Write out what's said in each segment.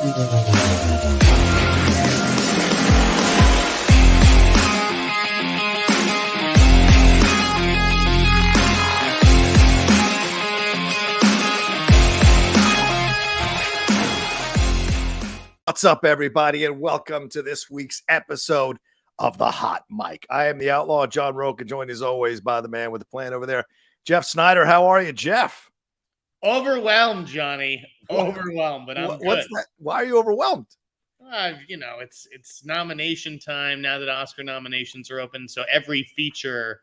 What's up, everybody, and welcome to this week's episode of The Hot Mic. I am the outlaw, John Rocha, joined as always by the man with the plan over there, Jeff Sneider. How are you, Jeff? Overwhelmed, Johnny. Overwhelmed, but I'm What's good. that? Why are you overwhelmed? It's nomination time now that Oscar nominations are open. So every feature,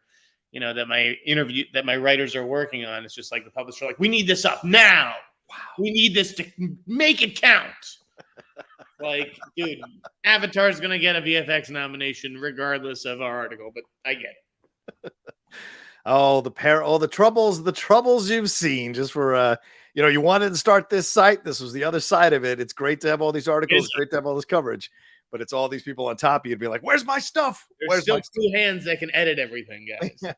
that my writers are working on, it's just like the publisher, like, we need this up now. Wow. We need this to make it count. Like, dude, Avatar's going to get a VFX nomination regardless of our article, but I get it. The troubles you've seen just for, you wanted to start this site. This was the other side of it. It's great to have all these articles. It's great to have all this coverage, but it's all these people on top of you to be like, where's my stuff? There's still two hands that can edit everything, guys.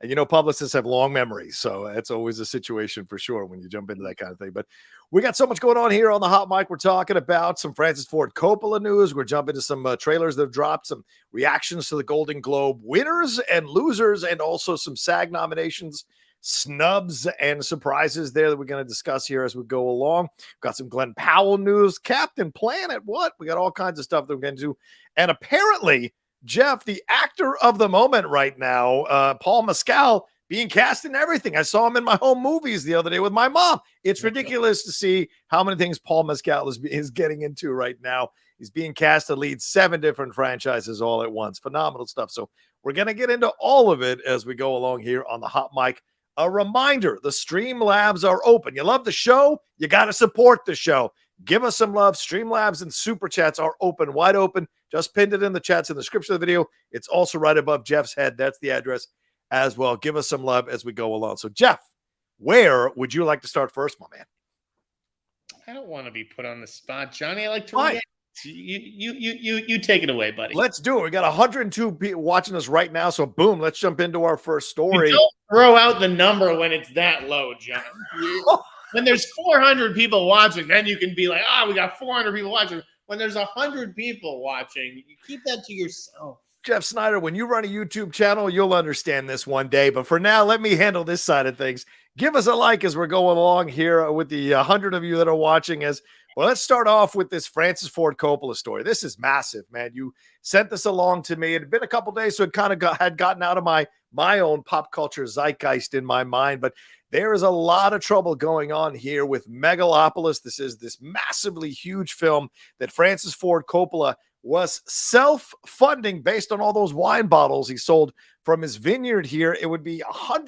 And publicists have long memories, so it's always a situation for sure when you jump into that kind of thing. But we got so much going on here on the Hot Mic. We're talking about some Francis Ford Coppola news. We're jumping to some trailers that have dropped, some reactions to the Golden Globe winners and losers, and also some SAG nominations, snubs, and surprises there that we're going to discuss here as we go along. We've got some Glen Powell news, Captain Planet. What? We got all kinds of stuff that we're going to do. And apparently, Jeff, the actor of the moment right now, Paul Mescal, being cast in everything. I saw him in my home movies the other day with my mom. It's ridiculous to see how many things Paul Mescal is getting into right now. He's being cast to lead 7 different franchises all at once. Phenomenal stuff. So we're going to get into all of it as we go along here on the Hot Mic. A reminder, the Streamlabs are open. You love the show? You got to support the show. Give us some love. Streamlabs and SuperChats are open, wide open. Just pinned it in the chats in the description of the video. It's also right above Jeff's head. That's the address as well. Give us some love as we go along. So, Jeff, where would you like to start first, my man? I don't want to be put on the spot, Johnny. I like to react. You take it away, buddy. Let's do it. We got 102 people watching us right now. So, boom, let's jump into our first story. You don't throw out the number when it's that low, John. When there's 400 people watching, then you can be like, we got 400 people watching. When there's 100 people watching, you keep that to yourself. Jeff Sneider, when you run a YouTube channel, you'll understand this one day. But for now, let me handle this side of things. Give us a like as we're going along here with the 100 of you that are watching. Let's start off with this Francis Ford Coppola story. This is massive, man. You sent this along to me. It had been a couple days, so it kind of had gotten out of my own pop culture zeitgeist in my mind. But there is a lot of trouble going on here with Megalopolis. This is this massively huge film that Francis Ford Coppola was self-funding based on all those wine bottles he sold from his vineyard here. It would be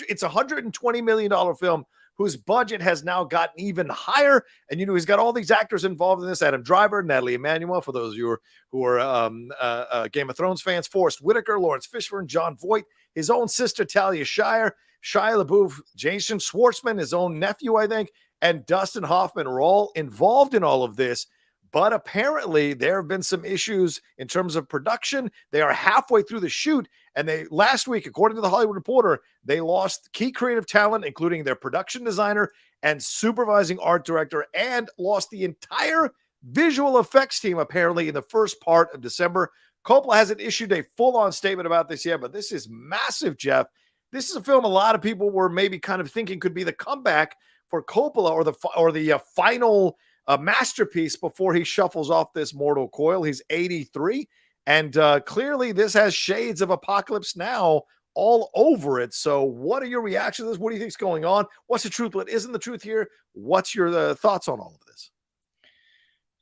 it's a $120 million film whose budget has now gotten even higher. And, he's got all these actors involved in this. Adam Driver, Natalie Emmanuel, for those of you who are Game of Thrones fans, Forrest Whitaker, Lawrence Fishburne, John Voight, his own sister, Talia Shire, Shia LaBeouf, Jason Schwartzman, his own nephew, I think, and Dustin Hoffman are all involved in all of this. But apparently there have been some issues in terms of production. They are halfway through the shoot. And last week, according to the Hollywood Reporter, they lost key creative talent, including their production designer and supervising art director, and lost the entire visual effects team, apparently, in the first part of December. Coppola hasn't issued a full-on statement about this yet, but this is massive, Jeff. This is a film a lot of people were maybe kind of thinking could be the comeback for Coppola or the final masterpiece before he shuffles off this mortal coil. He's 83, and clearly this has shades of Apocalypse Now all over it. So what are your reactions to this? What do you think is going on? What's the truth? What isn't the truth here? What's your thoughts on all of this?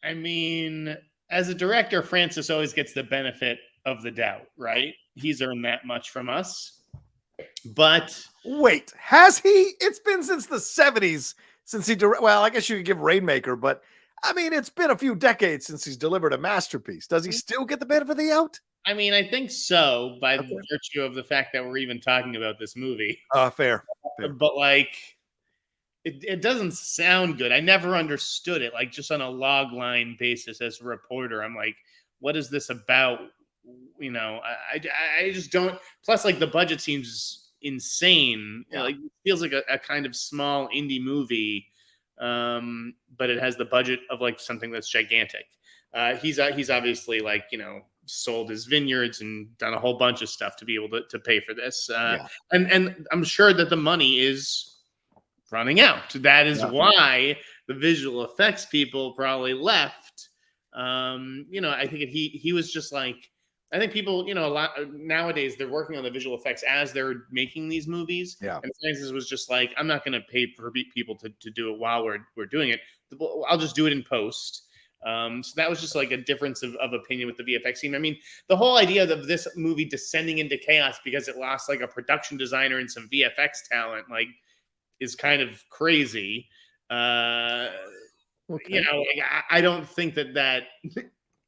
I mean, as a director, Francis always gets the benefit of the doubt, right? He's earned that much from us. But wait, has he? It's been since the 70s since he well, I guess you could give Rainmaker, but I mean, it's been a few decades since he's delivered a masterpiece. Does he still get the benefit of the doubt? I mean, I think so, by virtue of the fact that we're even talking about this movie. Fair. But like, it doesn't sound good. I never understood it. Like, just on a log line basis as a reporter, I'm like, what is this about? I just don't. Plus, like, the budget seems insane. Yeah. Like, it feels like a kind of small indie movie but it has the budget of like something that's gigantic. He's obviously like, sold his vineyards and done a whole bunch of stuff to be able to pay for this. And I'm sure that the money is running out. That is why the visual effects people probably left. I think he was just like, I think people, a lot nowadays they're working on the visual effects as they're making these movies. Yeah. And Francis was just like, I'm not going to pay for people to do it while we're doing it. I'll just do it in post. So that was just like a difference of opinion with the VFX team. I mean, the whole idea of this movie descending into chaos because it lost like a production designer and some VFX talent, like, is kind of crazy. I don't think that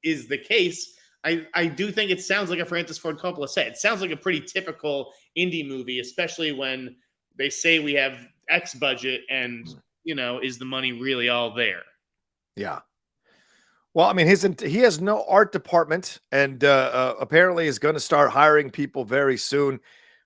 is the case. I do think it sounds like a Francis Ford Coppola set. It sounds like a pretty typical indie movie, especially when they say we have X budget and, is the money really all there? Yeah. Well, I mean, he has no art department and apparently is going to start hiring people very soon.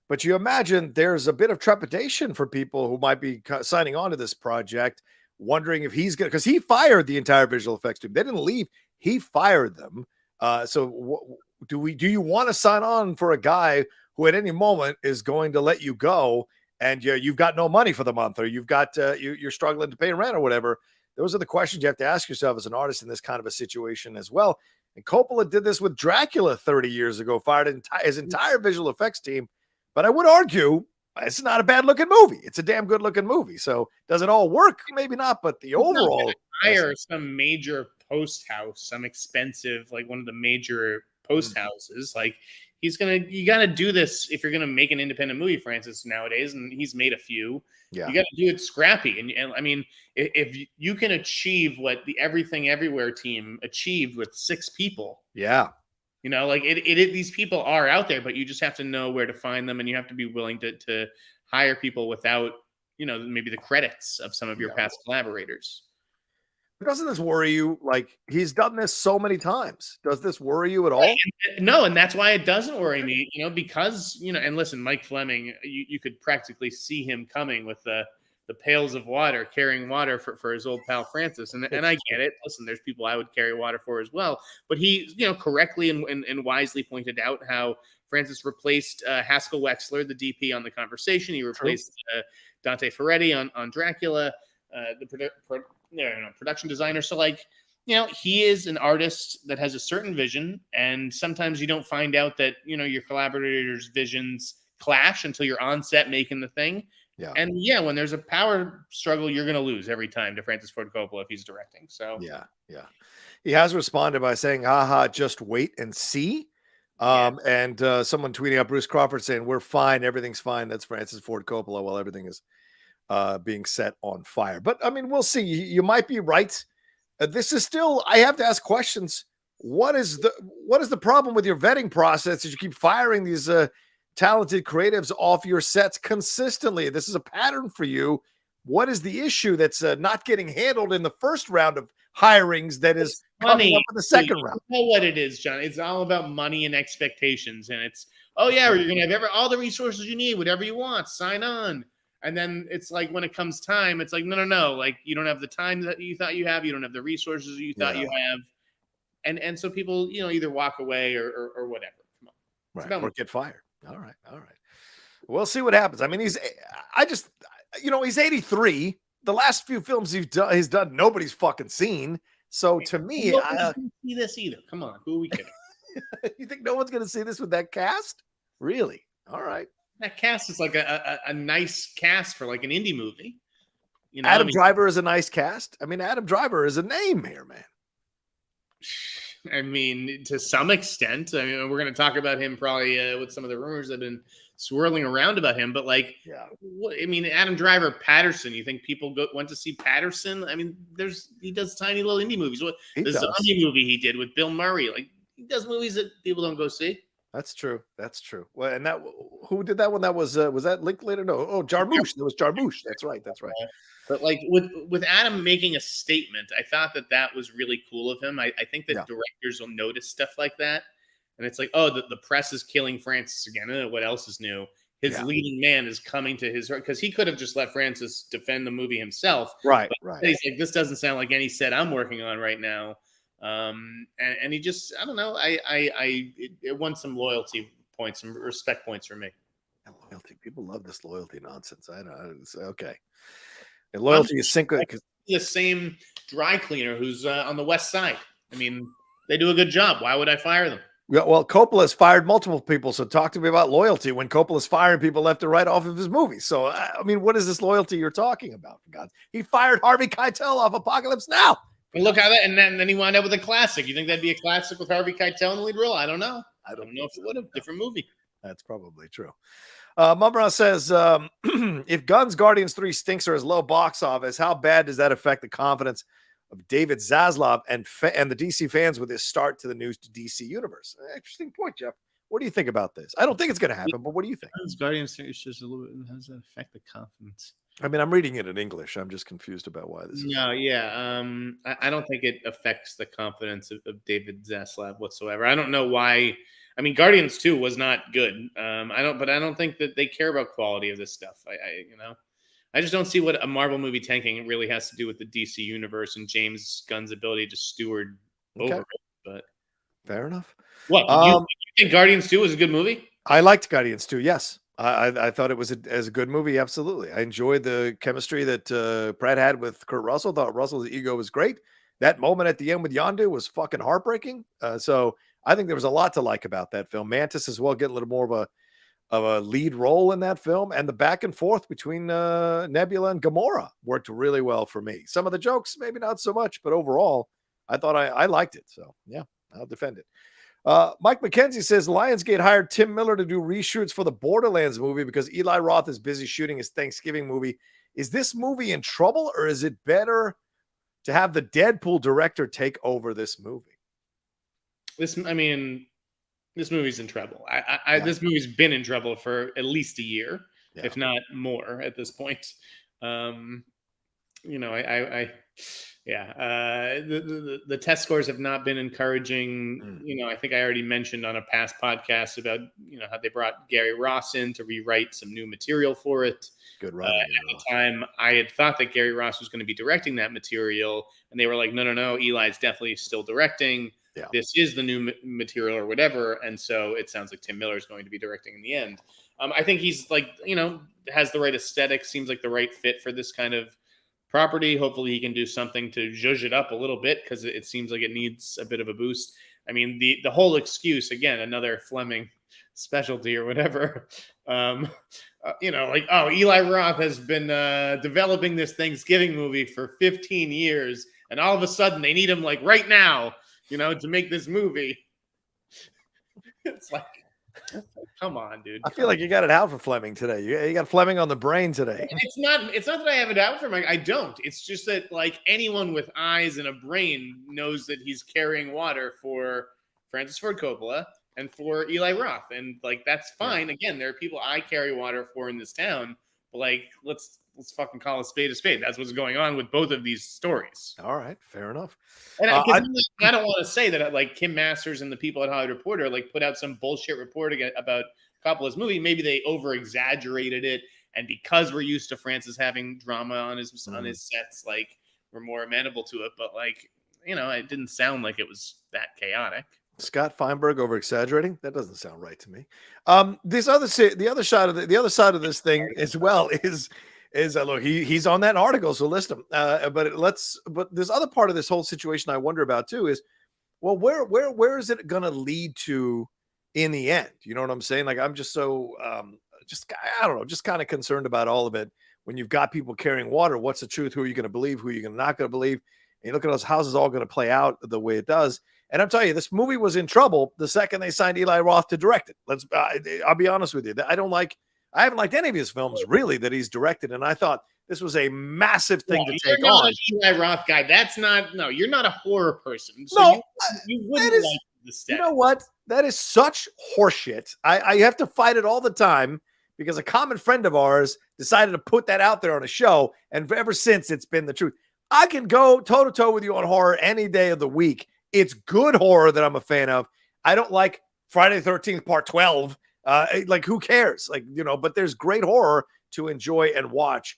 But you imagine there's a bit of trepidation for people who might be signing on to this project, wondering if he's going to, because he fired the entire visual effects team. They didn't leave. He fired them. Do you want to sign on for a guy who at any moment is going to let you go and you've got no money for the month, or you've got, you're struggling to pay rent or whatever? Those are the questions you have to ask yourself as an artist in this kind of a situation as well. And Coppola did this with Dracula 30 years ago, fired his entire visual effects team. But I would argue it's not a bad looking movie. It's a damn good looking movie. So does it all work? Maybe not, but the overall hire some major post house, some expensive, like one of the major post houses. Like you got to do this if you're going to make an independent movie, Francis, nowadays. And he's made a few. Yeah. You got to do it scrappy. And I mean, if you can achieve what the Everything Everywhere team achieved with 6 people. Yeah. Like these people are out there, but you just have to know where to find them, and you have to be willing to hire people without, maybe the credits of some of your past collaborators. Doesn't this worry you? Like, he's done this so many times. Does this worry you at all? No, and that's why it doesn't worry me, because, and listen, Mike Fleming, you could practically see him coming with the pails of water, carrying water for his old pal Francis. And I get it. Listen, there's people I would carry water for as well. But he, correctly and wisely pointed out how Francis replaced Haskell Wexler, the DP on The Conversation. He replaced Dante Ferretti on Dracula, the production designer. So, like, he is an artist that has a certain vision. And sometimes you don't find out that, your collaborators' visions clash until you're on set making the thing. Yeah. And when there's a power struggle, you're going to lose every time to Francis Ford Coppola if he's directing. So yeah. He has responded by saying, just wait and see. And someone tweeting out Bruce Crawford saying, we're fine. Everything's fine. That's Francis Ford Coppola while everything is being set on fire. But I mean, we'll see. You might be right. This is still, I have to ask questions. What is the problem with your vetting process as you keep firing these talented creatives off your sets consistently? This is a pattern for you. What is the issue that's not getting handled in the first round of hirings that is coming up in the second round? You know what it is, John? It's all about money and expectations. And it's, you're going to have all the resources you need, whatever you want, sign on. And then it's like, when it comes time, it's like, no. Like, you don't have the time that you thought you have. You don't have the resources you thought you have. And so people, either walk away or whatever. Come on. Right. Or get fired. All right. We'll see what happens. I mean, he's 83. The last few films he's done, nobody's fucking seen. So to me, I don't see this either. Come on, who are we kidding? You think no one's going to see this with that cast? Really? All right. That cast is like a nice cast for like an indie movie. Adam Driver is a nice cast. I mean, Adam Driver is a name here, man. I mean, to some extent. I mean, we're going to talk about him probably with some of the rumors that have been swirling around about him. But like, Adam Driver, Patterson. You think people went to see Patterson? I mean, he does tiny little indie movies. The zombie movie he did with Bill Murray, like, he does movies that people don't go see. That's true. Well, and who did that one? That was that Linklater? No, Jarmusch. There was Jarmusch. That's right. But like with Adam making a statement, I thought that was really cool of him. I think that directors will notice stuff like that, and it's like, the press is killing Francis again. What else is new? his leading man is coming to his, because he could have just let Francis defend the movie himself. Right. He's like, this doesn't sound like any set I'm working on right now. And he just, I don't know. It won some loyalty points, some respect points for me. Loyalty. People love this loyalty nonsense. I know. It's okay. And loyalty is sync. The same dry cleaner who's on the West Side. I mean, they do a good job. Why would I fire them? Yeah, well, Coppola's fired multiple people, so talk to me about loyalty when Coppola's firing people left and right off of his movies. So, I mean, what is this loyalty you're talking about? For God, he fired Harvey Keitel off Apocalypse Now. And look how that, and then he wound up with a classic. You think that'd be a classic with Harvey Keitel in the lead role? I don't know. I don't know if it would have. Different movie. That's probably true. Mumra says, if Gunn's Guardians 3 stinks or is low box office, how bad does that affect the confidence of David Zaslav and the DC fans with his start to the new DC universe? Interesting point, Jeff. What do you think about this? I don't think it's going to happen, but what do you think? Guardians 3 is just a little bit. How does that affect the confidence? I mean, I'm reading it in English. I'm just confused about why this is. No, yeah. I don't think it affects the confidence of David Zaslav whatsoever. I don't know why. I mean, Guardians 2 was not good. I don't think that they care about quality of this stuff. I just don't see what a Marvel movie tanking really has to do with the DC universe and James Gunn's ability to steward over it. But fair enough. What you think Guardians 2 was a good movie? I liked Guardians 2. Yes, I thought it was a good movie. Absolutely, I enjoyed the chemistry that Pratt had with Kurt Russell. Thought Russell's ego was great. That moment at the end with Yondu was fucking heartbreaking. So I think there was a lot to like about that film. Mantis as well, getting a little more of a lead role in that film, and the back and forth between Nebula and Gamora worked really well for me. Some of the jokes, maybe not so much, but overall, I thought I liked it. So yeah, I'll defend it. Mike McKenzie says Lionsgate hired Tim Miller to do reshoots for the Borderlands movie because Eli Roth is busy shooting his Thanksgiving movie. Is this movie in trouble, or is it better to have the Deadpool director take over this movie? This movie's in trouble. This movie's been in trouble for at least a year, if not more at this point. The test scores have not been encouraging. I think I already mentioned on a past podcast about, how they brought Gary Ross in to rewrite some new material for it. Good at the time, I had thought that Gary Ross was going to be directing that material, and they were like, no, Eli's definitely still directing. Yeah. This is the new material or whatever. And so it sounds like Tim Miller is going to be directing in the end. I think he's has the right aesthetic, seems like the right fit for this kind of property. Hopefully he can do something to zhuzh it up a little bit, because it seems like it needs a bit of a boost. I mean, the whole excuse, again, another Fleming specialty or whatever. Eli Roth has been developing this Thanksgiving movie for 15 years, and all of a sudden they need him right now, to make this movie. It's like, come on, dude. I feel like you got it out for Fleming today. You got Fleming on the brain today. It's not that I have it out for him. I don't. It's just that anyone with eyes and a brain knows that he's carrying water for Francis Ford Coppola and for Eli Roth. And that's fine. Yeah. Again, there are people I carry water for in this town. But let's fucking call a spade a spade. That's what's going on with both of these stories. All right, fair enough. And I don't want to say that Kim Masters and the people at Hollywood Reporter put out some bullshit report about Coppola's movie. Maybe they over exaggerated it, and because we're used to Francis having drama on his sets, we're more amenable to it. But it didn't sound like it was that chaotic. Scott Feinberg over exaggerating? That doesn't sound right to me. The other side of this thing as well is look, he's on that article, so list him. But this other part of this whole situation I wonder about too is, well, where is it going to lead to in the end? You know what I'm saying? I'm just so I don't know, just kind of concerned about all of it. When you've got people carrying water, what's the truth? Who are you going to believe? Who are you not going to believe? And you look at those houses all going to play out the way it does. And I'm telling you, this movie was in trouble the second they signed Eli Roth to direct it. I'll be honest with you. I haven't liked any of his films really that he's directed, and I thought this was a massive thing to take on. You're not an Eli Roth guy. You're not a horror person. So you wouldn't like the step. You know what? That is such horseshit. I have to fight it all the time because a common friend of ours decided to put that out there on a show, and ever since it's been the truth. I can go toe-to-toe with you on horror any day of the week. It's good horror that I'm a fan of. I don't like Friday the 13th Part 12. Like, who cares? Like, but there's great horror to enjoy and watch.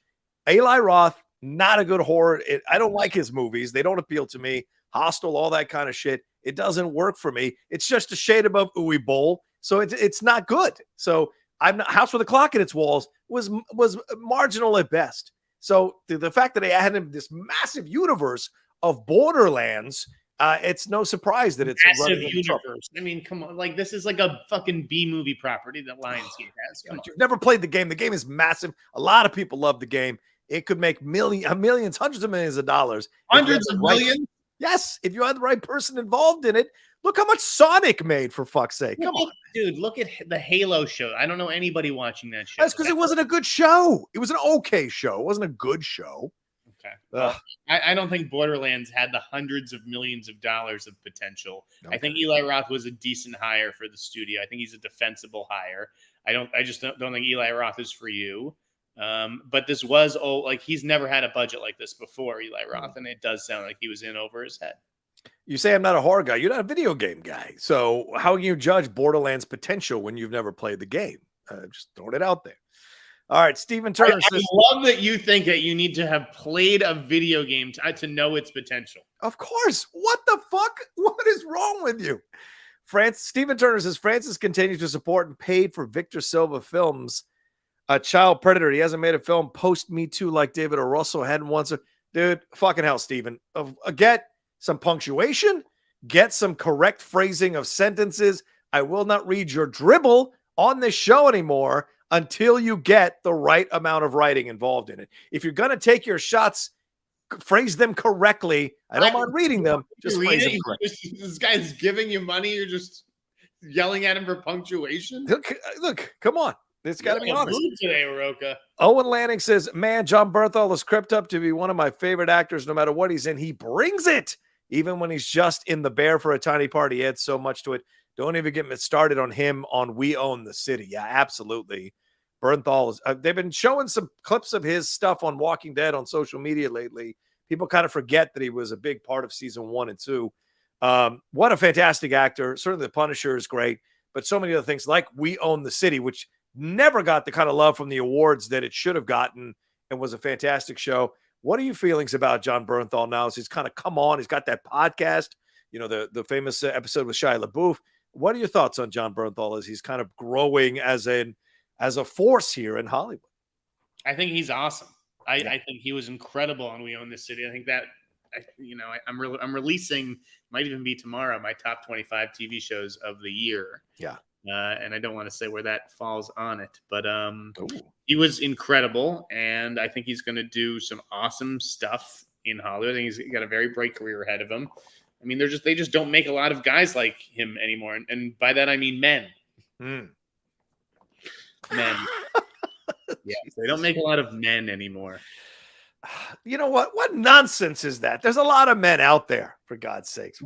Eli Roth, not a good horror. I don't like his movies. They don't appeal to me. Hostel, all that kind of shit. It doesn't work for me. It's just a shade above Uwe Boll. So it's not good. So I'm not, House with a Clock in its walls was marginal at best. So the fact that they added this massive universe of Borderlands, it's no surprise that it's massive universe. I mean, come on, like this is like a fucking B movie property that Lionsgate has. Come on. You've never played the game. The game is massive. A lot of people love the game. It could make millions, hundreds of millions of dollars. Hundreds of millions? Yes, if you had the right person involved in it. Look how much Sonic made, for fuck's sake. Come on. Dude, look at the Halo show. I don't know anybody watching that show. That's because it wasn't a good show. It was an okay show. It wasn't a good show. Okay. Well, I don't think Borderlands had the hundreds of millions of dollars of potential. Okay. I think Eli Roth was a decent hire for the studio. I think he's a defensible hire. I just don't think Eli Roth is for you. But this was he's never had a budget like this before, Eli Roth, and it does sound like he was in over his head. You say I'm not a horror guy. You're not a video game guy. So how can you judge Borderlands' potential when you've never played the game? Just throwing it out there. All right, Stephen Turner says, I love that you think that you need to have played a video game to know its potential. Of course. What the fuck? What is wrong with you? Stephen Turner says, Francis continues to support and paid for Victor Silva films. A child predator. He hasn't made a film post Me Too like David O. Russell hadn't once. Dude, fucking hell, Stephen. Get some punctuation. Get some correct phrasing of sentences. I will not read your dribble on this show anymore until you get the right amount of writing involved in it. If you're going to take your shots, phrase them correctly. I don't mind reading them. Just phrase them correctly. This guy's giving you money. You're just yelling at him for punctuation. Look, come on. It's got to be honest. Today, Rocha. Owen Lanning says, man, John Bernthal is crept up to be one of my favorite actors. No matter what he's in, he brings it. Even when he's just in the Bear for a tiny part, he adds so much to it. Don't even get me started on him on We Own the City. Yeah, absolutely. Bernthal is. They've been showing some clips of his stuff on Walking Dead on social media lately. People kind of forget that he was a big part of season 1 and 2. What a fantastic actor. Certainly The Punisher is great, but so many other things like We Own the City, which never got the kind of love from the awards that it should have gotten and was a fantastic show. What are your feelings about John Bernthal now as he's kind of come on? He's got that podcast, the famous episode with Shia LaBeouf. What are your thoughts on John Bernthal as he's kind of growing as a force here in Hollywood? I think he's awesome. I think he was incredible on We Own This City. I think that, I'm releasing, might even be tomorrow, my top 25 TV shows of the year. Yeah. And I don't want to say where that falls on it, but he was incredible, and I think he's going to do some awesome stuff in Hollywood. I think he's got a very bright career ahead of him. I mean, they just don't make a lot of guys like him anymore, and by that I mean men. Men. Yeah, they don't make a lot of men anymore. You know what? What nonsense is that? There's a lot of men out there, for God's sakes.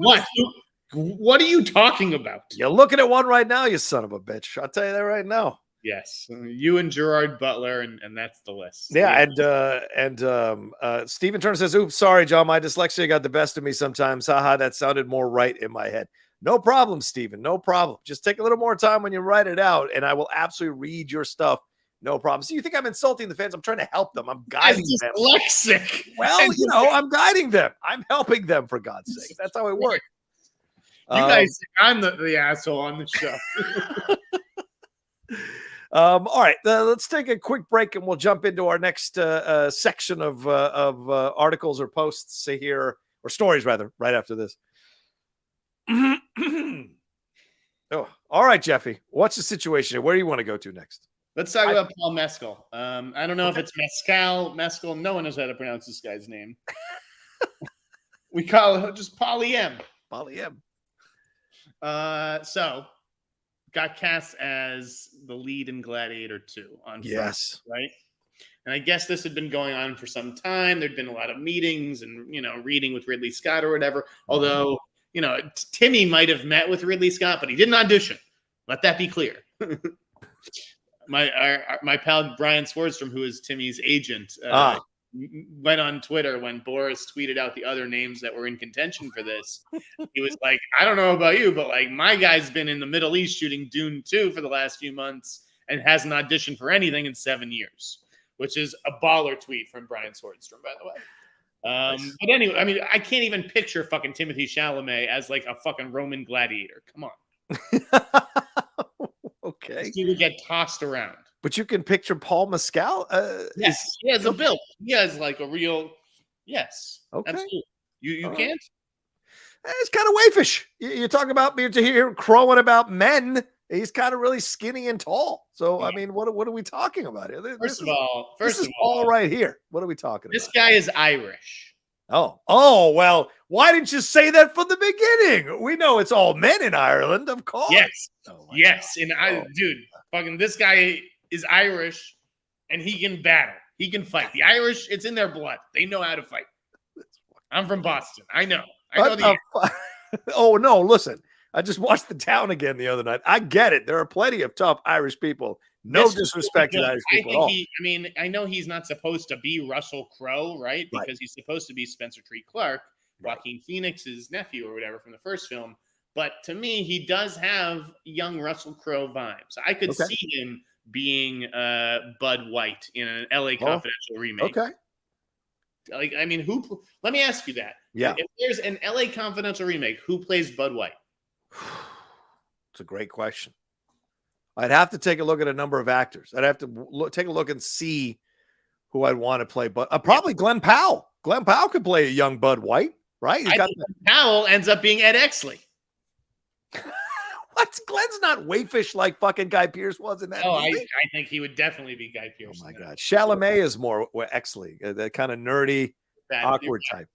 What are you talking about? You're looking at one right now, you son of a bitch. I'll tell you that right now. Yes, you and Gerard Butler, and that's the list. Yeah, and Stephen Turner says, "Oops, sorry, John, my dyslexia got the best of me sometimes. Haha, that sounded more right in my head." No problem, Stephen. No problem. Just take a little more time when you write it out, and I will absolutely read your stuff. No problem. So you think I'm insulting the fans? I'm trying to help them. I'm guiding them. Dyslexic. Well, I'm guiding them. I'm helping them, for God's sake. That's how it works. You guys think I'm the asshole on the show. All right, let's take a quick break and we'll jump into our next section of articles or posts here, or stories rather, right after this. Oh, all right, Jeffy, what's the situation here? Where do you want to go to next? Let's talk about Paul Mescal. I don't know if it's Mescal. No one knows how to pronounce this guy's name. We call it just Paulie M. Paulie M. So got cast as the lead in Gladiator 2 on yes, Friday, right? And I guess this had been going on for some time. There'd been a lot of meetings and reading with Ridley Scott or whatever. Although Timmy might have met with Ridley Scott, but he didn't audition. Let that be clear. My pal Brian Swordstrom, who is Timmy's agent, went on Twitter when Boris tweeted out the other names that were in contention for this. He was like, I don't know about you, but like my guy's been in the Middle East shooting Dune 2 for the last few months and hasn't auditioned for anything in 7 years, which is a baller tweet from Brian Swordstrom, by the way. Nice. But anyway, I mean, I can't even picture fucking Timothée Chalamet as like a fucking Roman gladiator. Come on. Okay. He would get tossed around. But you can picture Paul Mescal. Yes, he has a build. He has like a real. Yes. Okay. Absolutely. You All can't. It's kind of waifish. You talk about me to hear crowing about men. He's kind of really skinny and tall. So I mean, what are we talking about here? First of all, all right here. What are we talking about? This guy is Irish. Oh, well, why didn't you say that from the beginning? We know it's all men in Ireland, of course. Yes. Oh yes. Dude, fucking this guy is Irish and he can battle. He can fight. The Irish, it's in their blood. They know how to fight. I'm from Boston. I know. Oh, no, listen. I just watched The Town again the other night. I get it. There are plenty of tough Irish people. No disrespect to Irish people at all. I know he's not supposed to be Russell Crowe, right? Because he's supposed to be Spencer Treat Clark, Joaquin Phoenix's nephew or whatever from the first film. But to me, he does have young Russell Crowe vibes. I could see him being Bud White in an LA Confidential remake. Okay. Like, I mean, let me ask you that. Yeah. If there's an LA Confidential remake, who plays Bud White? It's a great question. I'd have to take a look at a number of actors. I'd have to take a look and see who I'd want to play. But probably Glen Powell. Glen Powell could play a young Bud White, right? Powell ends up being Ed Exley. What? Glen's not waifish like fucking Guy Pearce was in that movie. I think he would definitely be Guy Pearce. Oh, my God. Chalamet is more Exley, the kind of nerdy, awkward type.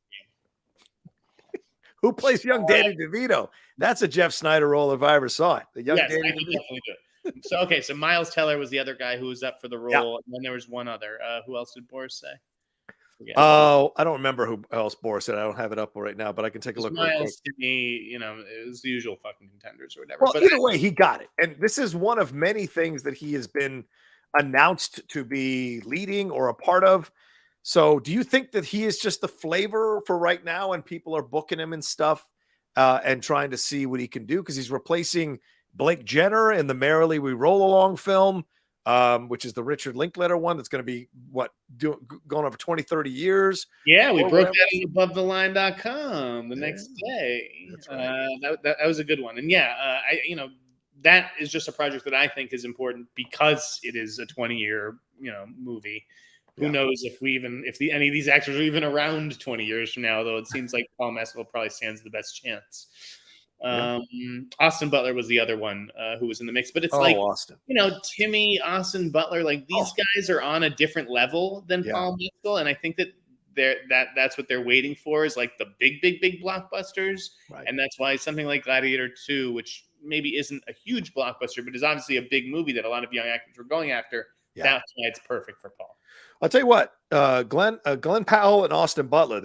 Who plays young Danny DeVito? That's a Jeff Sneider role if I ever saw it. The young Danny DeVito. Definitely do. So Miles Teller was the other guy who was up for the role, and then there was one other. Who else did Boris say? Oh, I don't remember who else Boris said. I don't have it up right now, but I can take a look. Miles to me, it was the usual fucking contenders or whatever. Well, but either way, he got it, and this is one of many things that he has been announced to be leading or a part of. So, do you think that he is just the flavor for right now, and people are booking him and stuff, and trying to see what he can do because he's replacing Blake Jenner in the Merrily We Roll Along film, which is the Richard Linklater one that's going to be going over 20, 30 years. Yeah, we broke that in AboveTheLine.com the next day. Right. That was a good one. And that is just a project that I think is important because it is a 20-year, movie. Who knows if any of these actors are even around 20 years from now, though it seems like Paul Mescal probably stands the best chance. Austin Butler was the other one who was in the mix, but it's Austin. Timmy, Austin Butler, like these guys are on a different level than Paul Mescal, and I think that that's what they're waiting for is like the big blockbusters, and that's why something like Gladiator 2, which maybe isn't a huge blockbuster, but is obviously a big movie that a lot of young actors were going after. That's why it's perfect for Paul. I'll tell you what, Glen Powell and Austin Butler,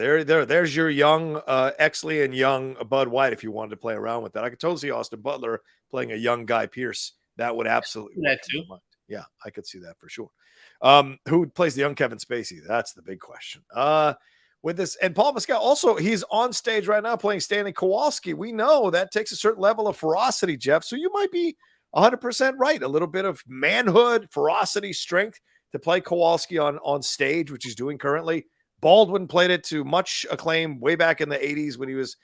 there's your young Exley and young Bud White if you wanted to play around with that. I could totally see Austin Butler playing a young Guy Pearce. That would absolutely that too. Yeah, I could see that for sure. Who plays the young Kevin Spacey? That's the big question. With this, and Paul Mescal also, he's on stage right now playing Stanley Kowalski. We know that takes a certain level of ferocity, Jeff. So you might be 100% right. A little bit of manhood, ferocity, strength to play Kowalski on stage, which he's doing currently. Baldwin played it to much acclaim way back in the 80s when he was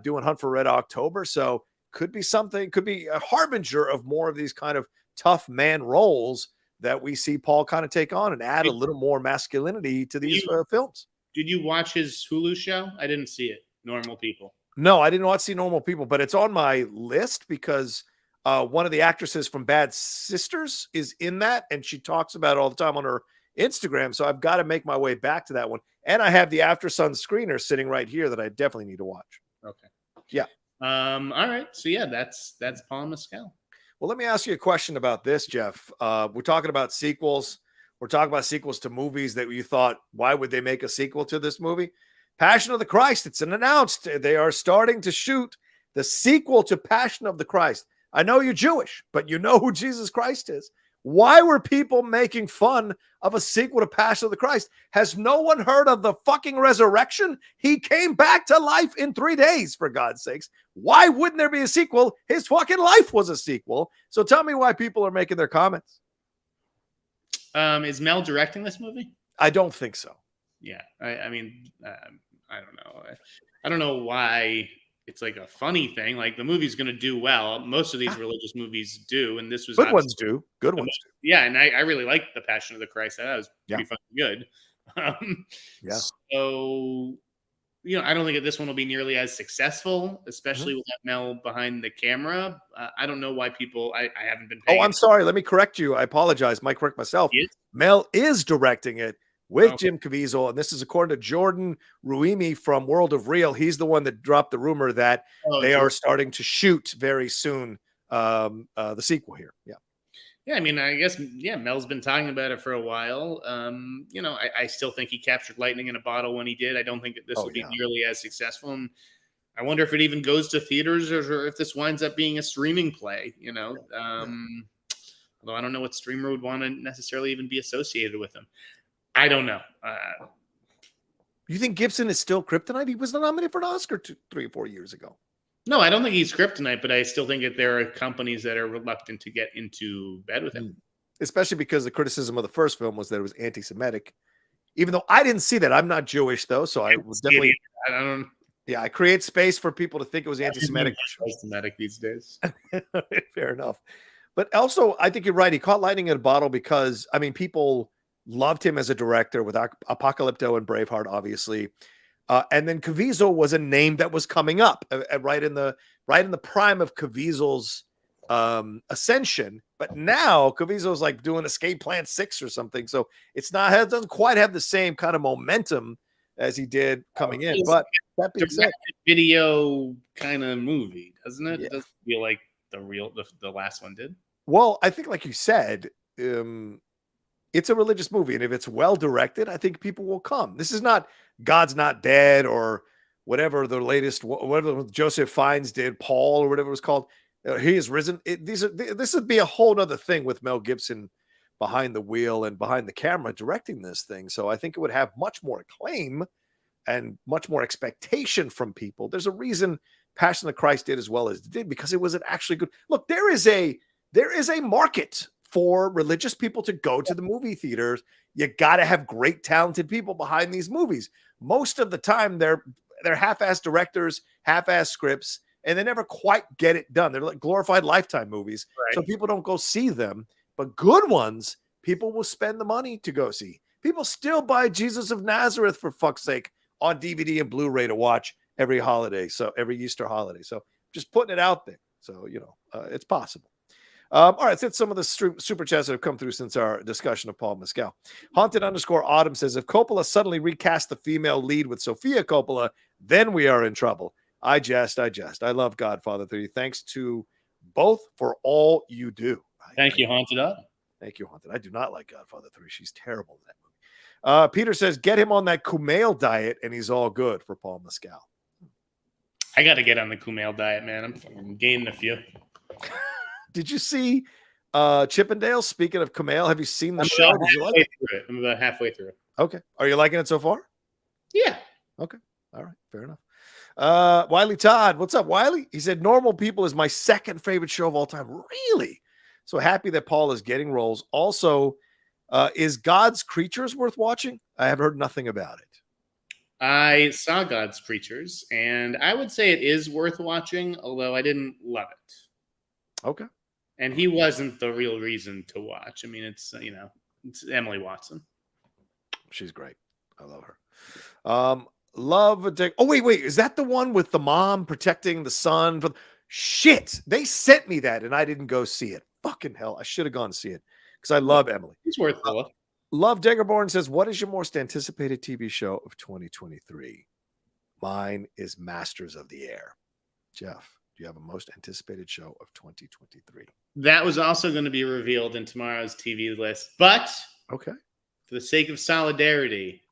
doing Hunt for Red October. So could be a harbinger of more of these kind of tough man roles that we see Paul kind of take on and add a little more masculinity to these films. Did you watch his Hulu show? I didn't see it. Normal People. No, I didn't want to see Normal People, but it's on my list because one of the actresses from Bad Sisters is in that, and she talks about it all the time on her Instagram. So I've got to make my way back to that one. And I have the After Sun screener sitting right here that I definitely need to watch. Okay. Yeah. All right. So yeah, that's Paul Mescal. Well, let me ask you a question about this, Jeff. We're talking about sequels. We're talking about sequels to movies that you thought, why would they make a sequel to this movie? Passion of the Christ. It's announced. They are starting to shoot the sequel to Passion of the Christ. I know you're Jewish, but you know who Jesus Christ is. Why were people making fun of a sequel to Passion of the Christ? Has no one heard of the fucking resurrection? He came back to life in 3 days, for God's sakes. Why wouldn't there be a sequel? His fucking life was a sequel. So tell me why people are making their comments. Is Mel directing this movie? I don't think so. Yeah. I mean, I don't know. I don't know why it's like a funny thing. Like the movie's going to do well. Most of these religious movies do, and this was good ones do. Good ones do. Yeah, and I really liked the Passion of the Christ. That was pretty fucking good. Yeah. So I don't think that this one will be nearly as successful, especially with Mel behind the camera. I don't know why people. I haven't been. Oh, I'm sorry. Let me correct you. I apologize. Might correct myself. Mel is directing it with Jim Caviezel, and this is according to Jordan Ruimi from World of Real. He's the one that dropped the rumor that they are starting to shoot very soon the sequel here. Yeah. Yeah, I mean, I guess, Mel's been talking about it for a while. I still think he captured lightning in a bottle when he did. I don't think that this will be nearly as successful. And I wonder if it even goes to theaters or if this winds up being a streaming play, although I don't know what streamer would want to necessarily even be associated with him. I don't know. You think Gibson is still kryptonite? He was nominated for an Oscar 3 or 4 years ago. No, I don't think he's kryptonite, but I still think that there are companies that are reluctant to get into bed with him. Especially because the criticism of the first film was that it was anti-Semitic. Even though I didn't see that. I'm not Jewish, though, so I will definitely... I create space for people to think it was anti-Semitic. Anti-Semitic these days. Fair enough. But also, I think you're right. He caught lightning in a bottle because, I mean, people loved him as a director with Apocalypto and Braveheart, obviously. And then Caviezel was a name that was coming up right in the prime of Caviezel's ascension. But now Caviezel's like doing Escape Plan 6 or something. So it doesn't quite have the same kind of momentum as he did coming in. But that being said, video kind of movie, doesn't it? Yeah. It doesn't feel like the last one did. Well, I think like you said, it's a religious movie, and if it's well directed, I think people will come. This is not God's Not Dead or whatever the latest, whatever Joseph Fiennes did, Paul or whatever it was called. He is risen. This would be a whole other thing with Mel Gibson behind the wheel and behind the camera directing this thing. So I think it would have much more acclaim and much more expectation from people. There's a reason Passion of the Christ did as well as it did, because it was an actually good look. There is a market for religious people to go to the movie theaters. You got to have great, talented people behind these movies. Most of the time, they're half-ass directors, half-ass scripts, and they never quite get it done. They're like glorified Lifetime movies, so people don't go see them. But good ones, people will spend the money to go see. People still buy Jesus of Nazareth, for fuck's sake, on DVD and Blu-ray to watch every holiday, so every Easter holiday. So just putting it out there. So, it's possible. All right, let's hit some of the super chats that have come through since our discussion of Paul Mescal. Haunted_Autumn says, if Coppola suddenly recast the female lead with Sofia Coppola, then we are in trouble. I jest. I love Godfather 3. Thanks to both for all you do. Thank you, Haunted Autumn. Thank you, Haunted. I do not like Godfather 3. She's terrible in that movie. Peter says, get him on that Kumail diet, and he's all good for Paul Mescal. I got to get on the Kumail diet, man. I'm gaining a few. Did you see Chippendale? Speaking of Kumail, have you seen the show? Did you like it? I'm about halfway through it. Okay. Are you liking it so far? Yeah. Okay. All right. Fair enough. Wiley Todd. What's up, Wiley? He said, Normal People is my second favorite show of all time. Really? So happy that Paul is getting roles. Also, is God's Creatures worth watching? I have heard nothing about it. I saw God's Creatures, and I would say it is worth watching, although I didn't love it. Okay. And he wasn't the real reason to watch. I mean, it's Emily Watson. She's great. I love her. Wait. Is that the one with the mom protecting the son? Shit. They sent me that and I didn't go see it. Fucking hell. I should have gone to see it because I love Emily. It's worth a look. Love Daggerborn says, what is your most anticipated TV show of 2023? Mine is Masters of the Air. Jeff, do you have a most anticipated show of 2023? That was also going to be revealed in tomorrow's TV list, but okay, for the sake of solidarity,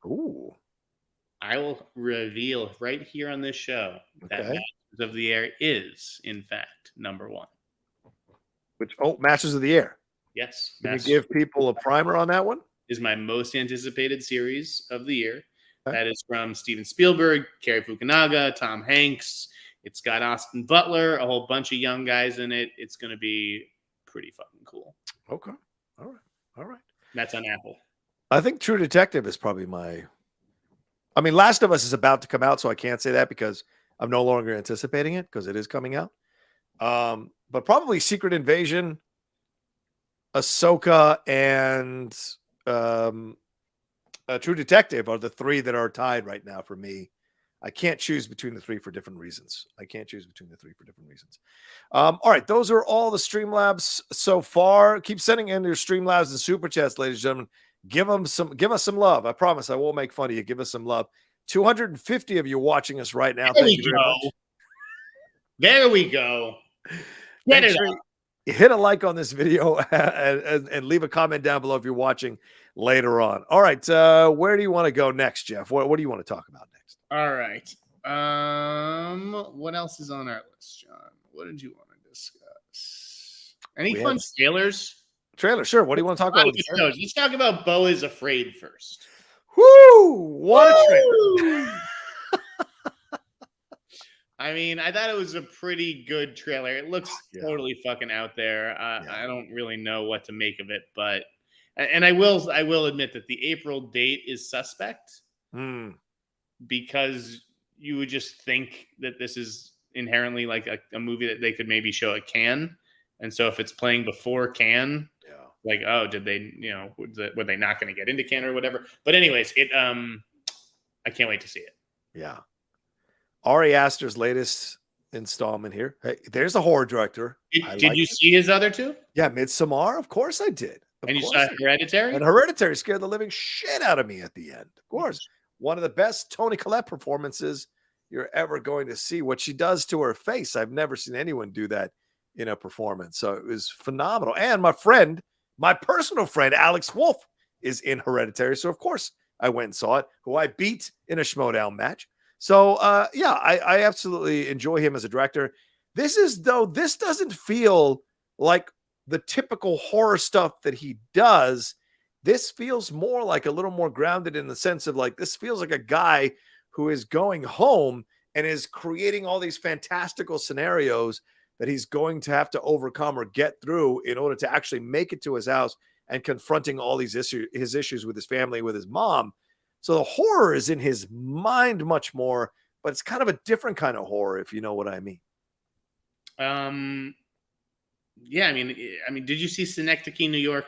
I will reveal right here on this show that Masters of the Air is, in fact, number one. Masters of the Air. Yes. Can you give people a primer on that one? Is my most anticipated series of the year. Okay. That is from Steven Spielberg, Cary Fukunaga, Tom Hanks. It's got Austin Butler, a whole bunch of young guys in it. It's going to be pretty fucking cool. Okay. All right. That's on Apple. I think True Detective is probably Last of Us is about to come out, so I can't say that because I'm no longer anticipating it because it is coming out. But probably Secret Invasion, Ahsoka, and True Detective are the three that are tied right now for me. I can't choose between the three for different reasons. All right, those are all the Streamlabs so far. Keep sending in your Streamlabs and Super Chats, ladies and gentlemen. Give us some love. I promise I won't make fun of you. Give us some love. 250 of you watching us right now. Thank you very much. There we go. Get it up. Hit a like on this video and leave a comment down below if you're watching later on. All right, where do you want to go next, Jeff? What do you want to talk about next? All right. What else is on our list, John? What did you want to discuss? Any fun trailers? Trailer, sure. What do you want to talk about? Let's talk about Beau is Afraid first. Woo! What a trailer. I mean, I thought it was a pretty good trailer. It looks totally fucking out there. I don't really know what to make of it, but I will admit that the April date is suspect because you would just think that this is inherently like a movie that they could maybe show at Cannes, and so if it's playing before Cannes, like, oh, did they, were they not going to get into Cannes or whatever? But anyways, I can't wait to see it. Yeah. Ari Aster's latest installment here. Hey, there's a horror director. Did you see his other two? Yeah, Midsommar. Of course I did. And you saw Hereditary? And Hereditary scared the living shit out of me at the end. Of course. One of the best Toni Collette performances you're ever going to see. What she does to her face, I've never seen anyone do that in a performance. So it was phenomenal. And my personal friend, Alex Wolff, is in Hereditary. So, of course, I went and saw it, who I beat in a Schmoedown match. So, I absolutely enjoy him as a director. This doesn't feel like the typical horror stuff that he does. This feels more like a little more grounded in the sense of like, this feels like a guy who is going home and is creating all these fantastical scenarios that he's going to have to overcome or get through in order to actually make it to his house and confronting all these his issues with his family, with his mom. So the horror is in his mind much more, but it's kind of a different kind of horror, if you know what I mean. Yeah, I mean, did you see Synecdoche, New York?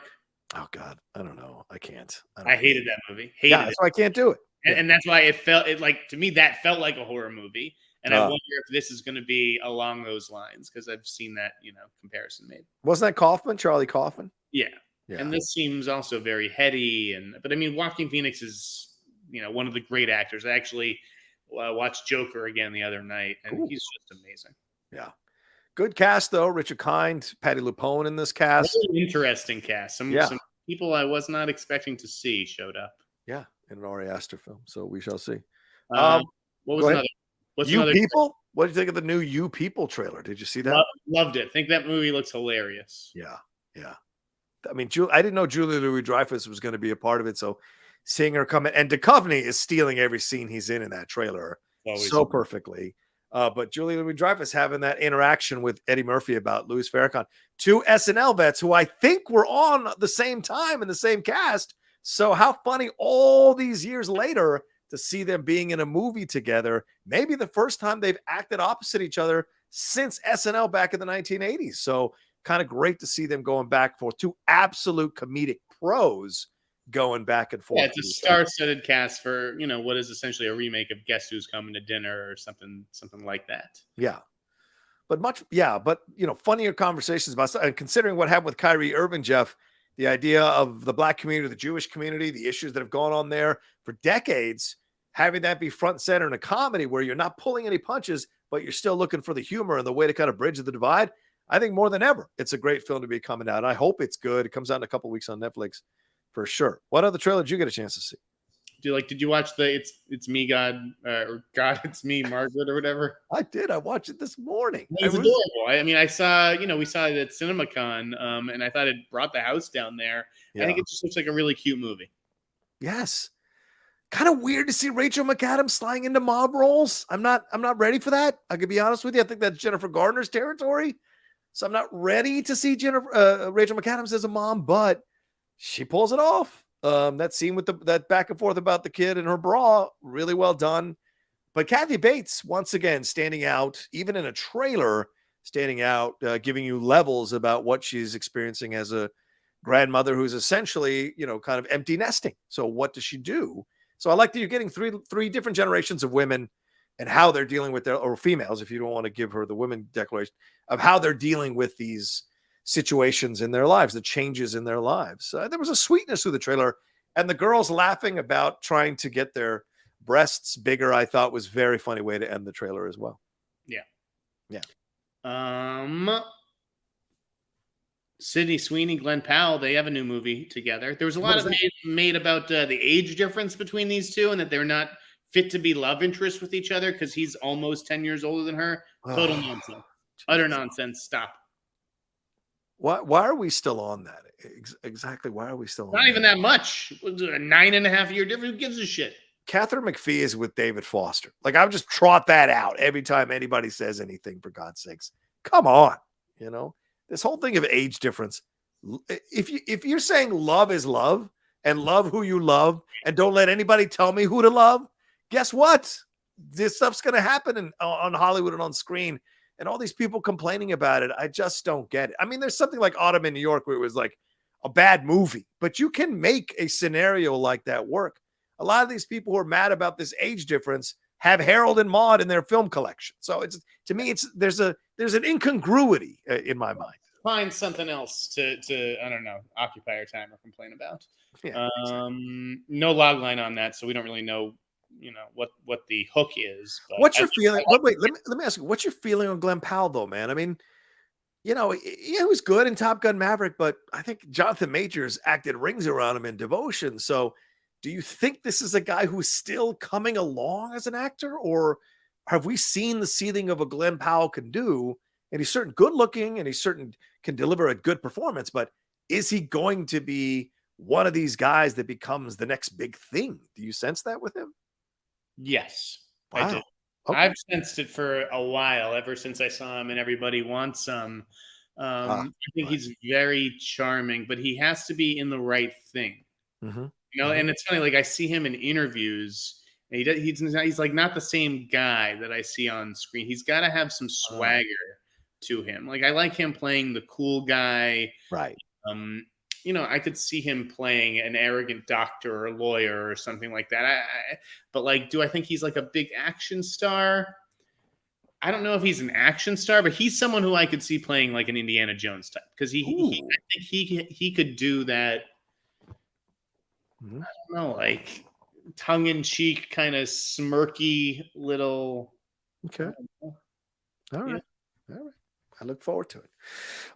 Oh God, I don't know. I can't. I hated that movie. So I can't do it. And that's why it like, to me, that felt like a horror movie. And I wonder if this is going to be along those lines, because I've seen that, comparison made. Wasn't that Charlie Kaufman? Yeah. And this seems also very heady. But I mean, Joaquin Phoenix is, one of the great actors. I actually watched Joker again the other night, and he's just amazing. Yeah. Good cast, though. Richard Kind, Patti LuPone in this cast. Really interesting cast. Some people I was not expecting to see showed up. Yeah, in an Ari Aster film. So we shall see. What was another? People? What did you think of the new You People trailer? Did you see that? Loved it. I think that movie looks hilarious. Yeah. I mean, I didn't know Julia Louis-Dreyfus was going to be a part of it, so seeing her come in, and Duchovny is stealing every scene he's in that trailer so perfectly. But Julia Louis-Dreyfus having that interaction with Eddie Murphy about Louis Farrakhan, two SNL vets who I think were on the same time in the same cast. So how funny all these years later to see them being in a movie together. Maybe the first time they've acted opposite each other since SNL back in the 1980s. So kind of great to see them going back for two absolute comedic pros going back and forth. Yeah, it's a star-studded cast for, what is essentially a remake of Guess Who's Coming to Dinner or something like that. Yeah. But funnier conversations about, and considering what happened with Kyrie Irving, Jeff, the idea of the Black community, the Jewish community, the issues that have gone on there for decades, having that be front and center in a comedy where you're not pulling any punches, but you're still looking for the humor and the way to kind of bridge the divide. I think more than ever, it's a great film to be coming out. I hope it's good. It comes out in a couple of weeks on Netflix for sure. What other trailer did you get a chance to see? Did you watch the It's Me God or God It's Me Margaret or whatever? I did. I watched it this morning. It's adorable. I mean, I saw, we saw it at CinemaCon, and I thought it brought the house down there. Yeah. I think it just looks like a really cute movie. Yes. Kind of weird to see Rachel McAdams sliding into mob roles. I'm not ready for that. I could be honest with you. I think that's Jennifer Garner's territory. So I'm not ready to see Rachel McAdams as a mom, but she pulls it off. That scene with that back and forth about the kid and her bra, really well done. But Kathy Bates, once again, standing out, even in a trailer, standing out, giving you levels about what she's experiencing as a grandmother who's essentially, kind of empty nesting. So what does she do? So I like that you're getting three different generations of women and how they're dealing with or females, if you don't want to give her the women declaration, of how they're dealing with these situations in their lives, the changes in their lives. There was a sweetness to the trailer, and the girls laughing about trying to get their breasts bigger, I thought was very funny way to end the trailer as well. Yeah. Sydney Sweeney, Glen Powell, they have a new movie together. There was a lot made about the age difference between these two and that they're not fit to be love interests with each other because he's almost 10 years older than her. Total nonsense. Utter nonsense. Stop. Why are we still on that? Exactly. Why are we still on Not even that much. A 9.5 year difference. Who gives a shit? Catherine McPhee is with David Foster. Like, I would just trot that out every time anybody says anything, for God's sakes. Come on. This whole thing of age difference. If you're saying love is love and love who you love and don't let anybody tell me who to love, guess what? This stuff's going to happen on Hollywood and on screen, and all these people complaining about it. I just don't get it. I mean, there's something like Autumn in New York where it was like a bad movie, but you can make a scenario like that work. A lot of these people who are mad about this age difference have Harold and Maude in their film collection. So there's an incongruity in my mind. Find something else to I don't know, occupy our time or complain about. Yeah, exactly. No log line on that, so we don't really know, what the hook is. But what's your feeling? Wait, let me ask you, what's your feeling on Glen Powell, though, man? I mean, he was good in Top Gun Maverick, but I think Jonathan Majors acted rings around him in Devotion. So do you think this is a guy who's still coming along as an actor, or have we seen the ceiling of what Glen Powell can do? And he's certain good looking and he's certain can deliver a good performance, but is he going to be one of these guys that becomes the next big thing? Do you sense that with him? Yes, wow. I do. Okay. I've sensed it for a while, ever since I saw him and Everybody Wants Some. I think he's very charming, but he has to be in the right thing. Mm-hmm. And it's funny, like I see him in interviews, and he's like not the same guy that I see on screen. He's got to have some swagger to him. Like I like him playing the cool guy. Right. I could see him playing an arrogant doctor or lawyer or something like that. But like, do I think he's like a big action star? I don't know if he's an action star, but he's someone who I could see playing like an Indiana Jones type, because I think he could do that. I don't know, like tongue-in-cheek, kind of smirky little. Okay. All right. I look forward to it.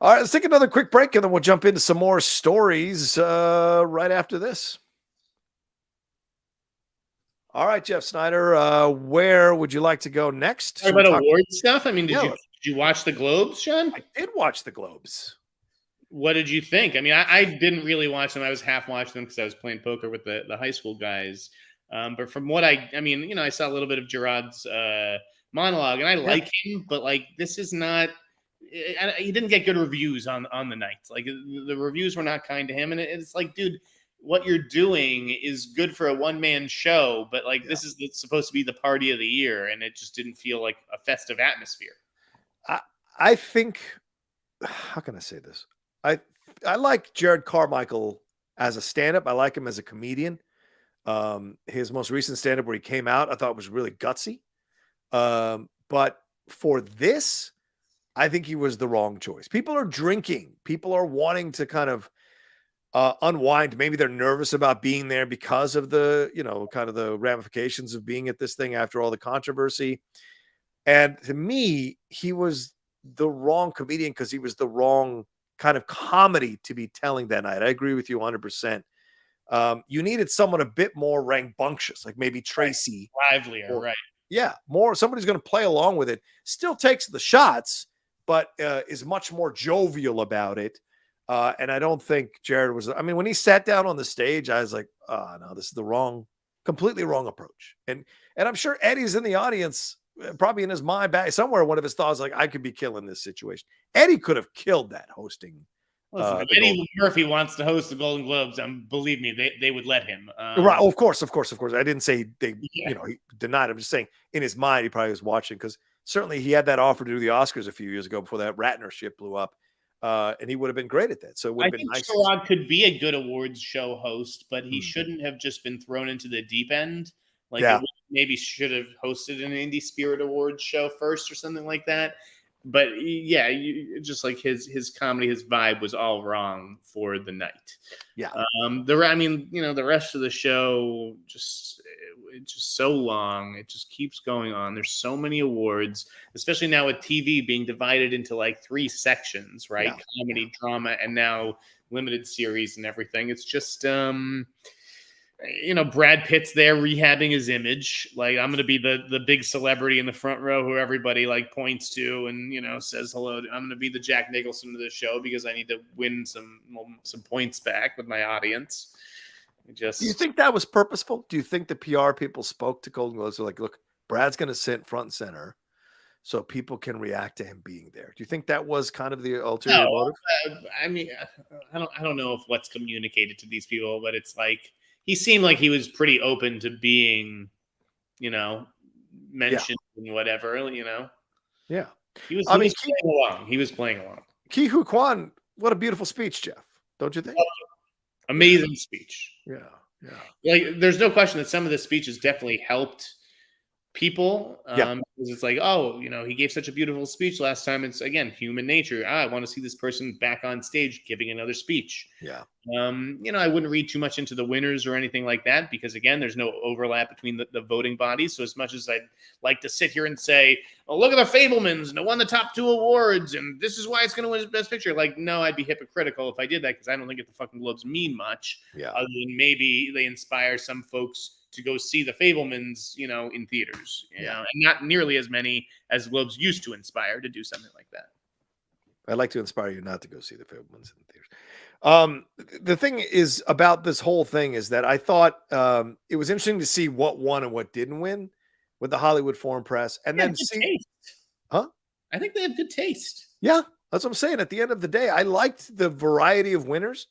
All right, let's take another quick break, and then we'll jump into some more stories right after this. All right, Jeff Sneider, where would you like to go next? Talk about award stuff? I mean, did you watch the Globes, Sean? I did watch the Globes. What did you think? I mean, I didn't really watch them. I was half watching them because I was playing poker with the high school guys. But from what I saw a little bit of Gerard's monologue, and I like him, but like this is not. He didn't get good reviews on the night. Like the reviews were not kind to him, and it's like, dude, what you're doing is good for a one-man show, but like this is supposed to be the party of the year, and it just didn't feel like a festive atmosphere. I think, how can I say this? I like Jared Carmichael as a stand-up. I like him as a comedian. His most recent stand-up where he came out, I thought was really gutsy. But for this, I think he was the wrong choice. People are drinking. People are wanting to kind of unwind. Maybe they're nervous about being there because of the, kind of the ramifications of being at this thing after all the controversy. And to me, he was the wrong comedian because he was the wrong kind of comedy to be telling that night. I agree with you 100%. You needed someone a bit more rambunctious, like maybe Tracy. Livelier, right? Yeah, more somebody's going to play along with it. Still takes the shots, but is much more jovial about it. And I don't think Jared was. I mean, when he sat down on the stage, I was like, "Oh no, this is the completely wrong approach." And I'm sure Eddie's in the audience, probably in his mind, back somewhere. One of his thoughts, like, "I could be killing this situation." Eddie could have killed that hosting. Listen, if Eddie Murphy wants to host the Golden Globes, believe me, they would let him. Right? Of course. I didn't say they, he denied. I'm just saying in his mind, he probably was watching because certainly he had that offer to do the Oscars a few years ago before that Ratner shit blew up. And he would have been great at that. So it would have been nice. Sherrod could be a good awards show host, but he shouldn't have just been thrown into the deep end. Like maybe should have hosted an Indie Spirit Awards show first or something like that. But yeah, just like his comedy, his vibe was all wrong for the night. Yeah. The rest of the show it's just so long. It just keeps going on. There's so many awards, especially now with TV being divided into like 3 sections, right? Yeah. Comedy, drama, and now limited series and everything. It's just Brad Pitt's there rehabbing his image. Like, I'm going to be the big celebrity in the front row who everybody like points to and, says hello to. I'm going to be the Jack Nicholson of the show because I need to win some points back with my audience. Do you think that was purposeful? Do you think the PR people spoke to Golden Globes? They're like, look, Brad's going to sit front and center so people can react to him being there. Do you think that was kind of the ulterior motive? I don't know if what's communicated to these people, but it's like, he seemed like he was pretty open to being, mentioned and whatever, Yeah. He was playing along. He was playing along. Ke Huy Quan, what a beautiful speech, Jeff. Don't you think? Amazing speech. Yeah. Like, there's no question that some of the speeches definitely helped people. Because it's like, he gave such a beautiful speech last time. It's, again, human nature. I want to see this person back on stage giving another speech. Yeah. I wouldn't read too much into the winners or anything like that because, again, there's no overlap between the voting bodies. So as much as I'd like to sit here and say, oh, look at the Fabelmans and it won the top 2 awards and this is why it's going to win Best Picture. Like, no, I'd be hypocritical if I did that because I don't think the fucking Globes mean much. Yeah. Other than maybe they inspire some folks to go see the Fabelmans, in theaters, you know, and not nearly as many as Globes used to inspire to do something like that. I'd like to inspire you not to go see the Fabelmans in theaters. The thing is about this whole thing is that I thought it was interesting to see what won and what didn't win with the Hollywood Foreign Press, and then see, taste. Huh? I think they have good taste. Yeah, that's what I'm saying. At the end of the day, I liked the variety of winners.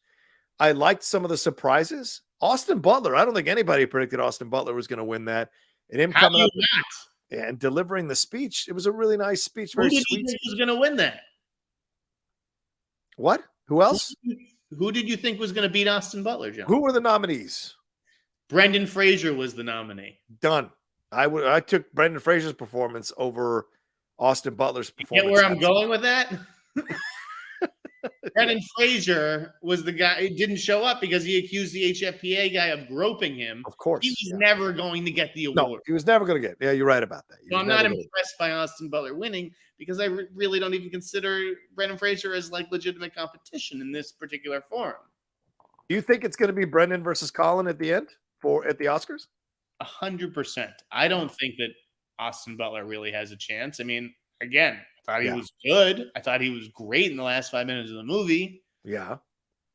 I liked some of the surprises. Austin Butler, I don't think anybody predicted Austin Butler was going to win that, and him coming up and delivering the speech. It was a really nice speech. Very sweet. Who did you think was going to win that? What? Who else? Who did you think was going to beat Austin Butler, John? Who were the nominees? Brendan Fraser was the nominee. Done. I took Brendan Fraser's performance over Austin Butler's performance. Get where I'm going with that? Brendan Fraser was the guy who didn't show up because he accused the HFPA guy of groping him. Of course. He was never going to get the award. No, he was never going to get it. Yeah, you're right about that. So I'm not impressed by Austin Butler winning because I really don't even consider Brendan Fraser as like legitimate competition in this particular forum. Do you think it's going to be Brendan versus Colin at the end at the Oscars? 100%. I don't think that Austin Butler really has a chance. I mean, again, I thought he was good. I thought he was great in the last 5 minutes of the movie. Yeah.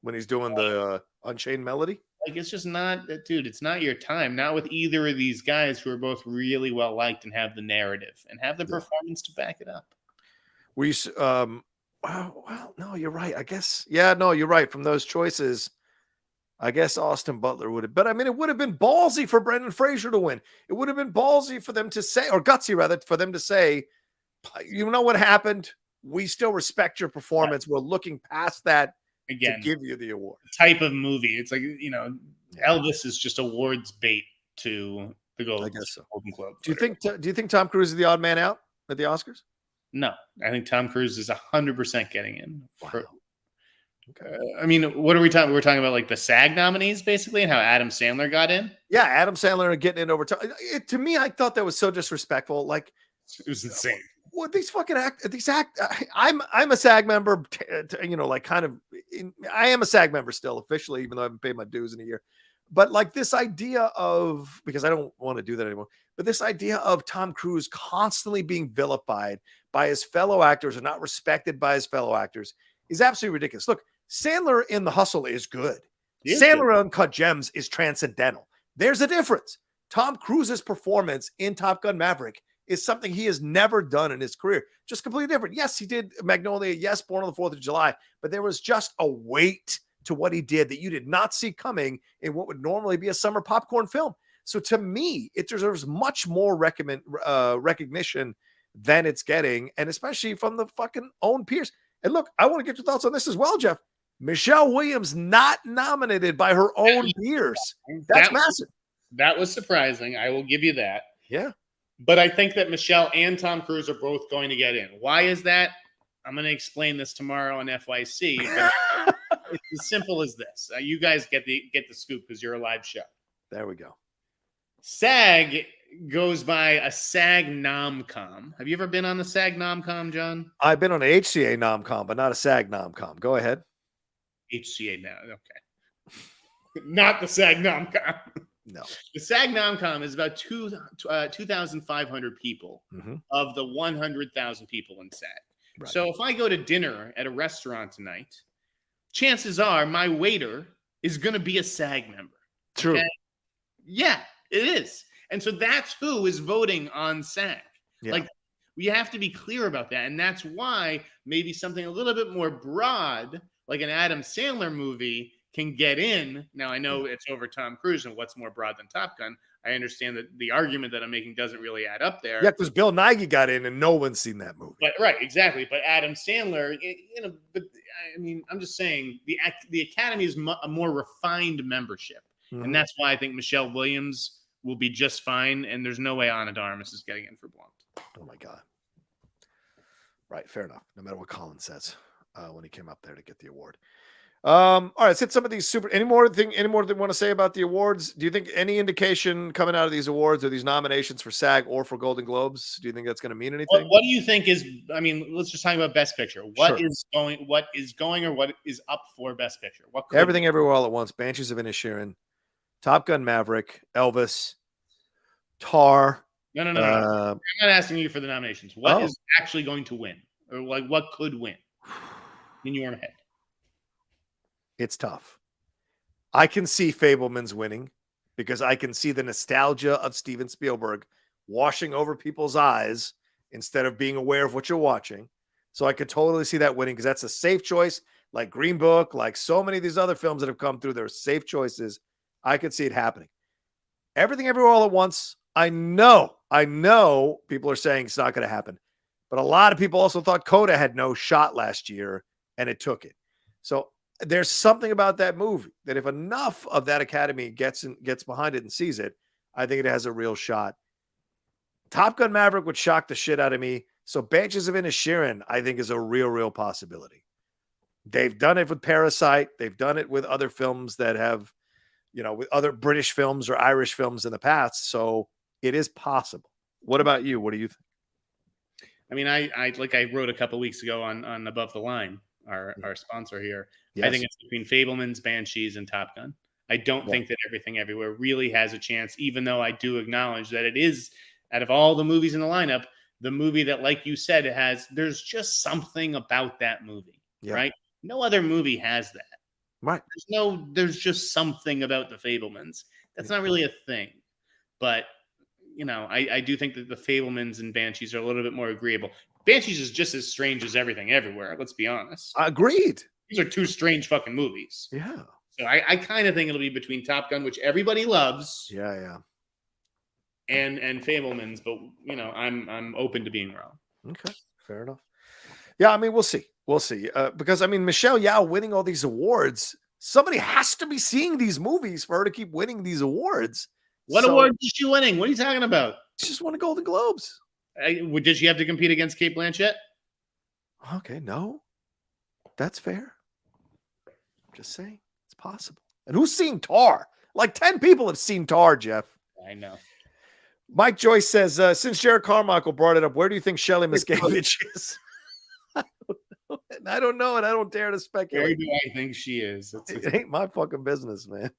When he's doing the Unchained Melody. Like, it's just not, dude, it's not your time. Not with either of these guys who are both really well liked and have the narrative and have the performance to back it up. Well, no, you're right. I guess, no, you're right. From those choices, I guess Austin Butler would have, but I mean, it would have been ballsy for Brendan Fraser to win. It would have been ballsy for them to say, or gutsy rather, for them to say, you know what happened? We still respect your performance. We're looking past that to give you the award. Type of movie. It's like, Elvis is just awards bait to the Golden Globe. Do you think Tom Cruise is the odd man out at the Oscars? No, I think Tom Cruise is 100% getting in. Wow. I mean, what are we talking? We're talking about like the SAG nominees, basically, and how Adam Sandler got in. Yeah, Adam Sandler getting in over time. To me, I thought that was so disrespectful. Like, it was insane. What these fucking I'm a SAG member. I am a SAG member still officially, even though I haven't paid my dues in a year. But like this idea of, because I don't want to do that anymore, but this idea of Tom Cruise constantly being vilified by his fellow actors or not respected by his fellow actors is absolutely ridiculous. Look, Sandler in The Hustle is good. Sandler Uncut Gems is transcendental. There's a difference. Tom Cruise's performance in Top Gun Maverick is something he has never done in his career. Just completely different. Yes, he did Magnolia. Yes, Born on the 4th of July. But there was just a weight to what he did that you did not see coming in what would normally be a summer popcorn film. So to me, it deserves much more recognition than it's getting, and especially from the fucking own peers. And look, I want to get your thoughts on this as well, Jeff. Michelle Williams not nominated by her own peers. That's massive. That was surprising. I will give you that. Yeah. But I think that Michelle and Tom Cruise are both going to get in. Why is that? I'm going to explain this tomorrow on FYC. But it's as simple as this. You guys get the scoop because you're a live show. There we go. SAG goes by a SAG Nomcom. Have you ever been on the SAG Nomcom, John? I've been on an HCA Nomcom, but not a SAG Nomcom. Go ahead. HCA now. Okay. Not the SAG Nomcom. No. The SAG Nomcom is about 2,500 people of the 100,000 people in SAG. Right. So if I go to dinner at a restaurant tonight, chances are my waiter is going to be a SAG member. True. Okay? Yeah, it is. And so that's who is voting on SAG. Yeah. Like, we have to be clear about that. And that's why maybe something a little bit more broad, like an Adam Sandler movie, can get in. Now, I know it's over Tom Cruise, and what's more broad than Top Gun? I understand that the argument that I'm making doesn't really add up there. Yeah, because Bill Nighy got in, and no one's seen that movie. But right, exactly. But Adam Sandler, but I mean, I'm just saying the Academy is a more refined membership, and that's why I think Michelle Williams will be just fine, and there's no way Ana de Armas is getting in for Blunt. Oh my God. Right, fair enough. No matter what Colin says when he came up there to get the award. All right, let's hit some of these any more they want to say about the awards? Do you think any indication coming out of these awards or these nominations for SAG or for Golden Globes, do you think that's going to mean anything? What do you think is, I mean, let's just talk about Best Picture. What is going or what is up for Best Picture? Everything Everywhere All at Once, Banshees of Inisherin, Top Gun Maverick, Elvis, Tar. No. I'm not asking you for the nominations. What is actually going to win? Or like what could win in your head? It's tough. I can see Fabelman's winning because I can see the nostalgia of Steven Spielberg washing over people's eyes instead of being aware of what you're watching. So I could totally see that winning because that's a safe choice, like Green Book, like so many of these other films that have come through. They're safe choices. I could see it happening. Everything Everywhere All at Once. I know people are saying it's not going to happen, but a lot of people also thought Coda had no shot last year and it took it. So there's something about that movie that if enough of that Academy gets behind it and sees it, I think it has a real shot. Top Gun Maverick would shock the shit out of me. So Banshees of Inisherin, I think, is a real possibility. They've done it with Parasite. They've done it with other films that have, with other British films or Irish films in the past. So it is possible. What about you? What do you think? I mean, I wrote a couple weeks ago on Above the Line, our sponsor here. Yes. I think it's between Fabelman's, Banshees, and Top Gun. I don't think that Everything Everywhere really has a chance, even though I do acknowledge that it is, out of all the movies in the lineup, the movie that, like you said, there's just something about that movie, right? No other movie has that. Right. There's just something about the Fabelmans. That's not really a thing. But, I do think that the Fabelmans and Banshees are a little bit more agreeable. Banshees is just as strange as Everything Everywhere. Let's be honest. Agreed. These are two strange fucking movies. Yeah. So I kind of think it'll be between Top Gun, which everybody loves. Yeah. And Fabelmans, but I'm open to being wrong. Okay, fair enough. Yeah, I mean, we'll see. Because I mean, Michelle Yeoh winning all these awards, somebody has to be seeing these movies for her to keep winning these awards. What award is she winning? What are you talking about? She just won a Golden Globes. Did she have to compete against Cate Blanchett? Okay, no. That's fair. Just saying. It's possible. And who's seen Tar? Like 10 people have seen Tar, Jeff. I know. Mike Joyce says, since Jared Carmichael brought it up, where do you think Shelley Miscavige is? I don't know, and I don't dare to speculate. Where do I think she is? It ain't my fucking business, man.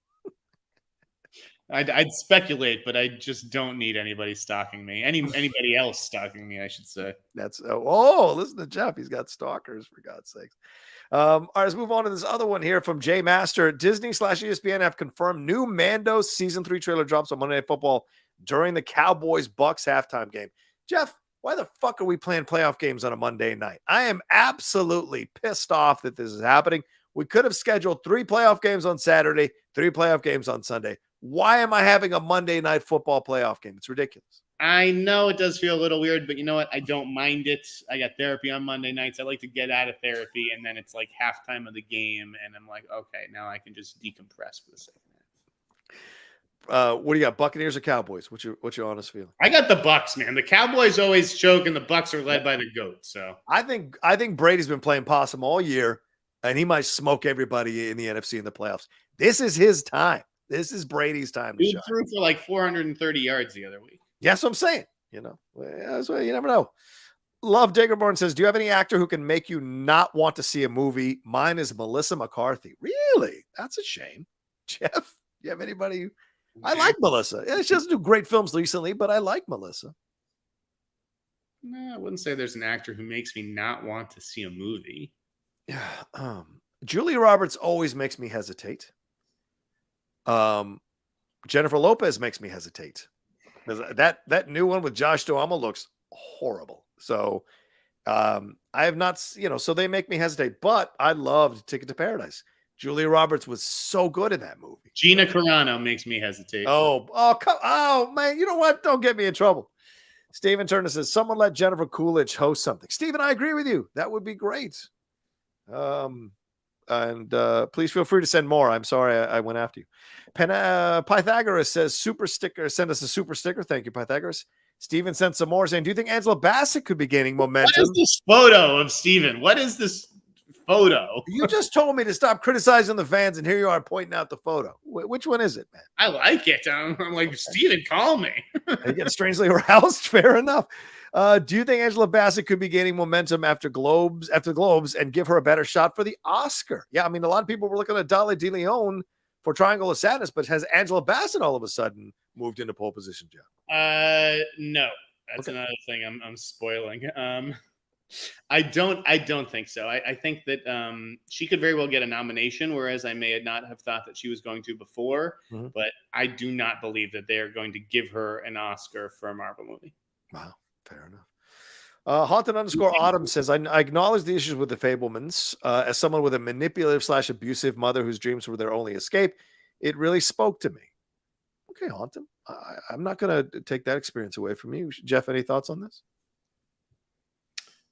I'd speculate, but I just don't need anybody stalking me. Anybody else stalking me, I should say. That's listen to Jeff. He's got stalkers, for God's sakes. All right, let's move on to this other one here from Jay Master. Disney/ESPN have confirmed new Mando season 3 trailer drops on Monday Night Football during the Cowboys-Bucks halftime game. Jeff, why the fuck are we playing playoff games on a Monday night? I am absolutely pissed off that this is happening. We could have scheduled 3 playoff games on Saturday, 3 playoff games on Sunday. Why am I having a Monday Night Football playoff game? It's ridiculous. I know it does feel a little weird, but you know what? I don't mind it. I got therapy on Monday nights. I like to get out of therapy, and then it's like halftime of the game, and I'm like, okay, now I can just decompress for the second half. What do you got, Buccaneers or Cowboys? What's your honest feeling? I got the Bucks, man. The Cowboys always choke, and the Bucks are led by the GOAT. So I think Brady's been playing possum all year, and he might smoke everybody in the NFC in the playoffs. This is his time. This is Brady's time to he shine. threw for like 430 yards the other week. Yeah, that's what I'm saying. That's why you never know. Love Diggerborn says, do you have any actor who can make you not want to see a movie? Mine is Melissa McCarthy. Really? That's a shame. Jeff, you have anybody? I like Melissa. Yeah, she doesn't do great films recently, but I like Melissa. No, I wouldn't say there's an actor who makes me not want to see a movie. Yeah. Julia Roberts always makes me hesitate. Jennifer Lopez makes me hesitate. That new one with Josh Duhamel looks horrible. So I have not, so they make me hesitate. But I loved Ticket to Paradise. Julia Roberts was so good in that movie. Gina Carano makes me hesitate. Oh man, you know what? Don't get me in trouble. Steven Turner says, someone let Jennifer Coolidge host something. Steven, I agree with you. That would be great. And please feel free to send more. I'm sorry I went after you. Pythagoras says, super sticker. Send us a super sticker. Thank you, Pythagoras. Steven sent some more saying, do you think Angela Bassett could be gaining momentum? What is this photo of Steven? What is this photo? You just told me to stop criticizing the fans, and here you are pointing out the photo. Which one is it, man? I like it. I'm like, Steven, call me. I get strangely aroused. Fair enough. Do you think Angela Bassett could be gaining momentum after Globes and give her a better shot for the Oscar? Yeah, I mean, a lot of people were looking at Dolly DeLeon for Triangle of Sadness, but has Angela Bassett all of a sudden moved into pole position, Jeff? No, that's another thing I'm spoiling. I don't think so. I think that she could very well get a nomination, whereas I may not have thought that she was going to before. Mm-hmm. But I do not believe that they are going to give her an Oscar for a Marvel movie. Wow. Fair enough. Haunted_Autumn says, I acknowledge the issues with the Fablemans. As someone with a manipulative/abusive mother whose dreams were their only escape, it really spoke to me. Okay, Haunted. I'm not going to take that experience away from you. Jeff, any thoughts on this?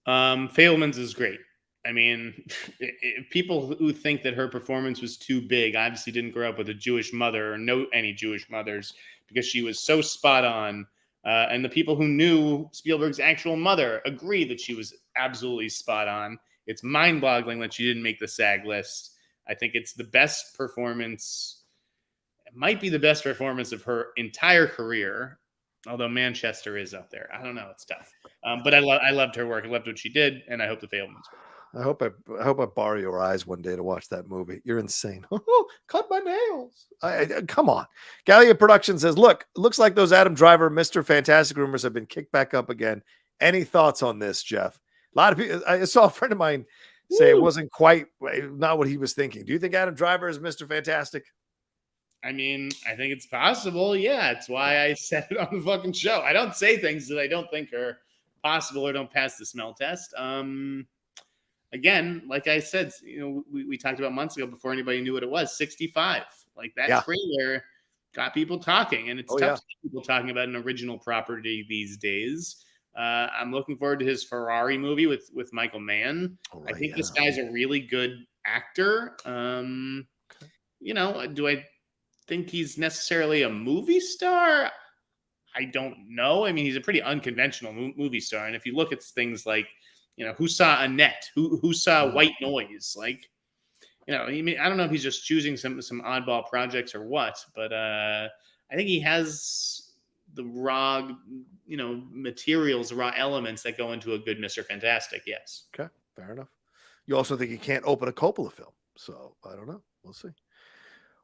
Fablemans is great. I mean, people who think that her performance was too big obviously didn't grow up with a Jewish mother or know any Jewish mothers, because she was so spot on. And the people who knew Spielberg's actual mother agree that she was absolutely spot on. It's mind-boggling that she didn't make the SAG list. I think it's the best performance. It might be the best performance of her entire career, although Manchester is up there. I don't know. It's tough. But I loved her work. I loved what she did, and I hope the Fablemans work. I hope I borrow your eyes one day to watch that movie. You're insane. Cut my nails. Come on. Gallia Production says, looks like those Adam Driver, Mr. Fantastic rumors have been kicked back up again. Any thoughts on this, Jeff? A lot of people, I saw a friend of mine say it wasn't quite not what he was thinking. Do you think Adam Driver is Mr. Fantastic? I mean, I think it's possible. Yeah, it's why I said it on the fucking show. I don't say things that I don't think are possible or don't pass the smell test. Again, like I said, we talked about months ago before anybody knew what it was. 65, like that trailer got people talking, and it's tough to get people talking about an original property these days. I'm looking forward to his Ferrari movie with Michael Mann. I think this guy's a really good actor. Do I think he's necessarily a movie star? I don't know. I mean, he's a pretty unconventional movie star, and if you look at things like, who saw Annette? Who saw White Noise? Like, I mean, I don't know if he's just choosing some oddball projects or what, but I think he has the raw, materials, raw elements that go into a good Mr. Fantastic. Yes. Okay, fair enough. You also think he can't open a Coppola film, so I don't know. We'll see.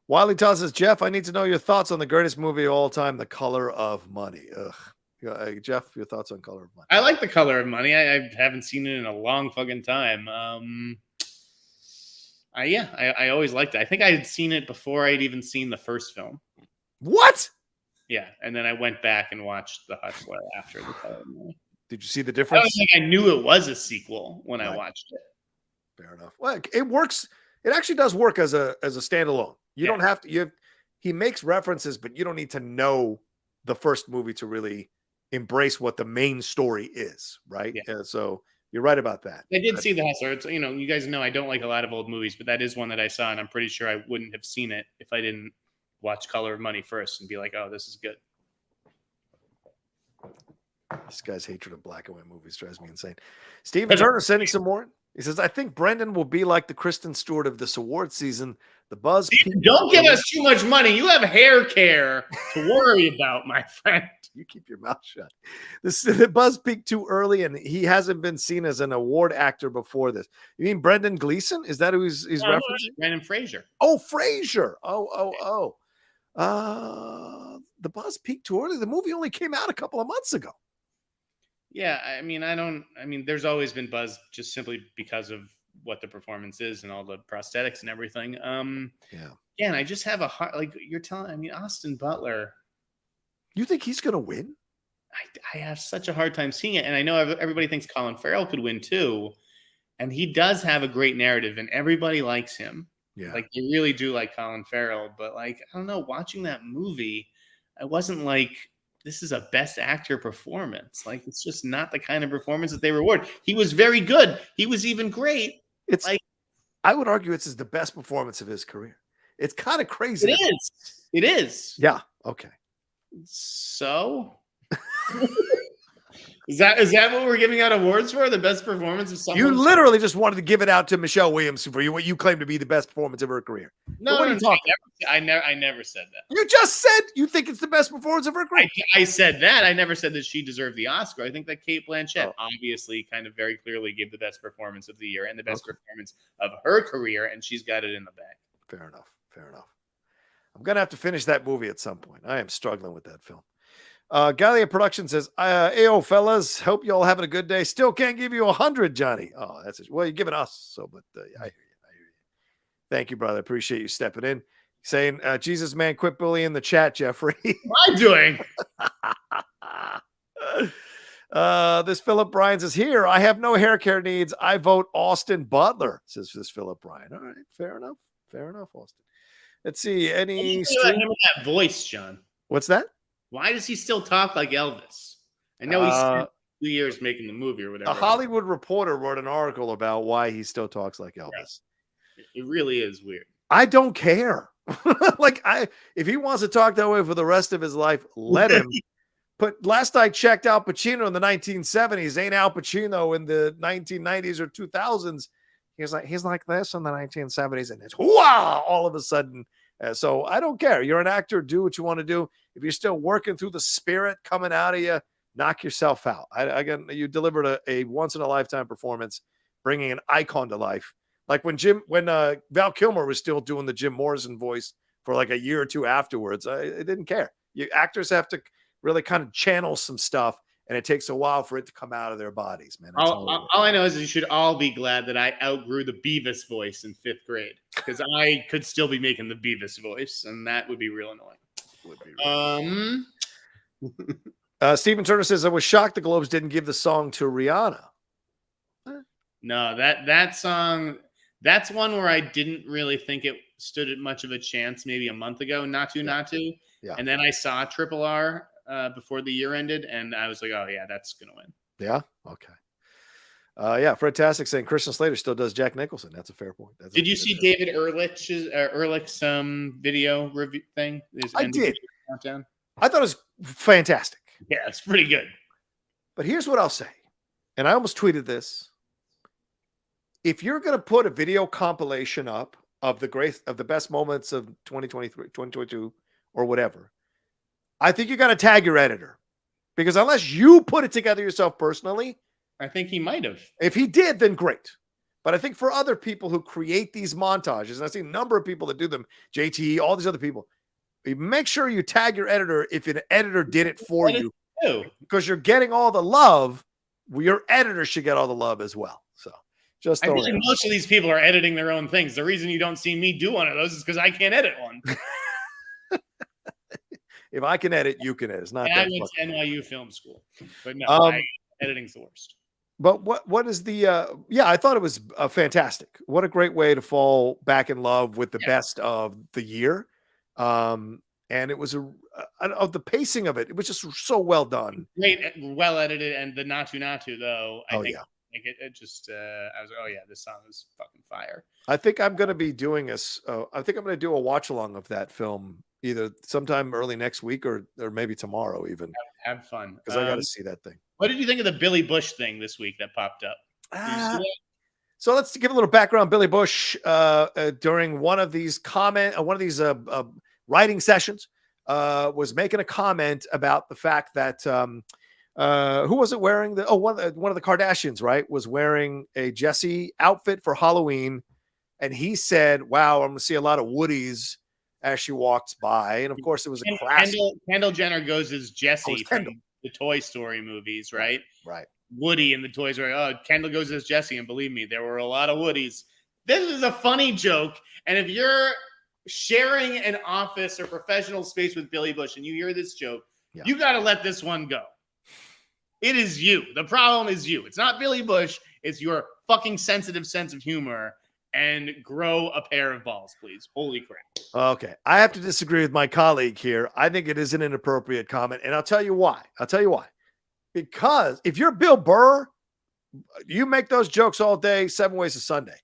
Wiley tells us, Jeff, I need to know your thoughts on the greatest movie of all time, The Color of Money. Ugh. Jeff, your thoughts on Color of Money? I like The Color of Money. I haven't seen it in a long fucking time. I always liked it. I think I had seen it before I'd even seen the first film. What? Yeah, and then I went back and watched The Hustler after The Color of Money. Did you see the I difference? don't think I knew it was a sequel when I watched it. Fair enough. Well, it works. It actually does work as a standalone. You don't have to. He makes references, but you don't need to know the first movie to really embrace what the main story is, right? Yeah. So you're right about that. I did see The Hustler. It's, you guys know I don't like a lot of old movies, but that is one that I saw, and I'm pretty sure I wouldn't have seen it if I didn't watch Color of Money first and be like, oh, this is good. This guy's hatred of black and white movies drives me insane. Steven Turner sending some more. He says, I think Brendan will be like the Kristen Stewart of this award season. The buzz. Steven, don't give us too much money. You have hair care to worry about, my friend. You keep your mouth shut. The buzz peaked too early, and he hasn't been seen as an award actor before this. You mean Brendan Gleeson? Is that who he's referencing? Brendan Fraser. Oh, Fraser. The buzz peaked too early. The movie only came out a couple of months ago. Yeah, there's always been buzz just simply because of what the performance is and all the prosthetics and everything. Yeah, and I just have a heart, like you're telling, Austin Butler. You think he's going to win? I have such a hard time seeing it. And I know everybody thinks Colin Farrell could win too. And he does have a great narrative and everybody likes him. Yeah. Like they really do like Colin Farrell. But like, I don't know, watching that movie, I wasn't like, this is a best actor performance. Like, it's just not the kind of performance that they reward. He was very good. He was even great. It's like, I would argue it's the best performance of his career. It's kind of crazy. It is. Yeah. Okay. So is that what we're giving out awards for? The best performance of someone? You literally just wanted to give it out to Michelle Williams for what you claim to be the best performance of her career. No, what are you talking? I never said that. You just said you think it's the best performance of her career. I said that. I never said that she deserved the Oscar. I think that Cate Blanchett obviously kind of very clearly gave the best performance of the year and the best performance of her career, and she's got it in the bag. Fair enough. I'm going to have to finish that movie at some point. I am struggling with that film. Gallia Production says, Ayo, fellas, hope you all having a good day. Still can't give you 100, Johnny. Oh, that's it. Well, you're giving us, so, but I hear you. Thank you, brother. Appreciate you stepping in. Saying, Jesus, man, quit bullying the chat, Jeffrey. What am I doing? This Philip Bryan says, here, I have no hair care needs. I vote Austin Butler, says this Philip Bryan. All right, fair enough, Austin. Let's see, any him with that voice, John. What's that? Why does he still talk like Elvis? I know he's spent 2 years making the movie or whatever. A Hollywood Reporter wrote an article about why he still talks like Elvis. It really is weird. I don't care. If he wants to talk that way for the rest of his life, let him. But last I checked, Al Pacino in the 1970s ain't Al Pacino in the 1990s or 2000s. He's like this in the 1970s, and it's wow all of a sudden. So I don't care. You're an actor. Do what you want to do. If you're still working through the spirit coming out of you, knock yourself out. Again, you delivered a once in a lifetime performance, bringing an icon to life. Like when Val Kilmer was still doing the Jim Morrison voice for like a year or two afterwards, I didn't care. Actors have to really kind of channel some stuff, and it takes a while for it to come out of their bodies, man. All I know is you should all be glad that I outgrew the Beavis voice in 5th grade, because I could still be making the Beavis voice, and that would be real annoying. Stephen Turner says, I was shocked the Globes didn't give the song to Rihanna. No, that song, that's one where I didn't really think it stood at much of a chance maybe a month ago, not to. Yeah. And then I saw Triple R before the year ended, and I was like, oh, yeah, that's going to win. Yeah? Okay. Fred Tastic saying Christian Slater still does Jack Nicholson. That's a fair point. Did you see David Ehrlich's video review thing? I did. Countdown? I thought it was fantastic. Yeah, it's pretty good. But here's what I'll say, and I almost tweeted this. If you're going to put a video compilation up of the best moments of 2023, 2022, or whatever, I think you got to tag your editor, because unless you put it together yourself personally, I think he might have. If he did, then great. But I think for other people who create these montages, and I've seen a number of people that do them, JT, all these other people, you make sure you tag your editor if an editor did it for you, because you're getting all the love. Your editor should get all the love as well. So just I feel like most of these people are editing their own things. The reason you don't see me do one of those is because I can't edit one. If I can edit, you can edit. It's not. And I went to NYU film school, but no, editing's the worst. But what is the? Yeah, I thought it was fantastic. What a great way to fall back in love with the best of the year. And it was of the pacing of it. It was just so well done, great, well edited, and the Natu though. I think. Yeah. Like it just, I was like, oh yeah, this song is fucking fire. I think I'm going to be doing this. I think I'm going to do a watch along of that film either sometime early next week or maybe tomorrow even. Have fun. Because I got to see that thing. What did you think of the Billy Bush thing this week that popped up? So let's give a little background. Billy Bush, during one of these writing sessions, was making a comment about the fact that, who was it wearing? One of the Kardashians, right, was wearing a Jessie outfit for Halloween, and he said, "Wow, I'm gonna see a lot of Woodies as she walks by." And of course, it was a crass. Kendall Jenner goes as Jessie from the Toy Story movies, right? Right. Woody in the Toy Story. Oh, Kendall goes as Jessie, and believe me, there were a lot of Woodies. This is a funny joke, and if you're sharing an office or professional space with Billy Bush and you hear this joke, you got to let this one go. It is you. The problem is you. It's not Billy Bush. It's your fucking sensitive sense of humor. And grow a pair of balls, please. Holy crap. Okay. I have to disagree with my colleague here. I think it is an inappropriate comment. And I'll tell you why. Because if you're Bill Burr, you make those jokes all day, 7 ways to Sunday.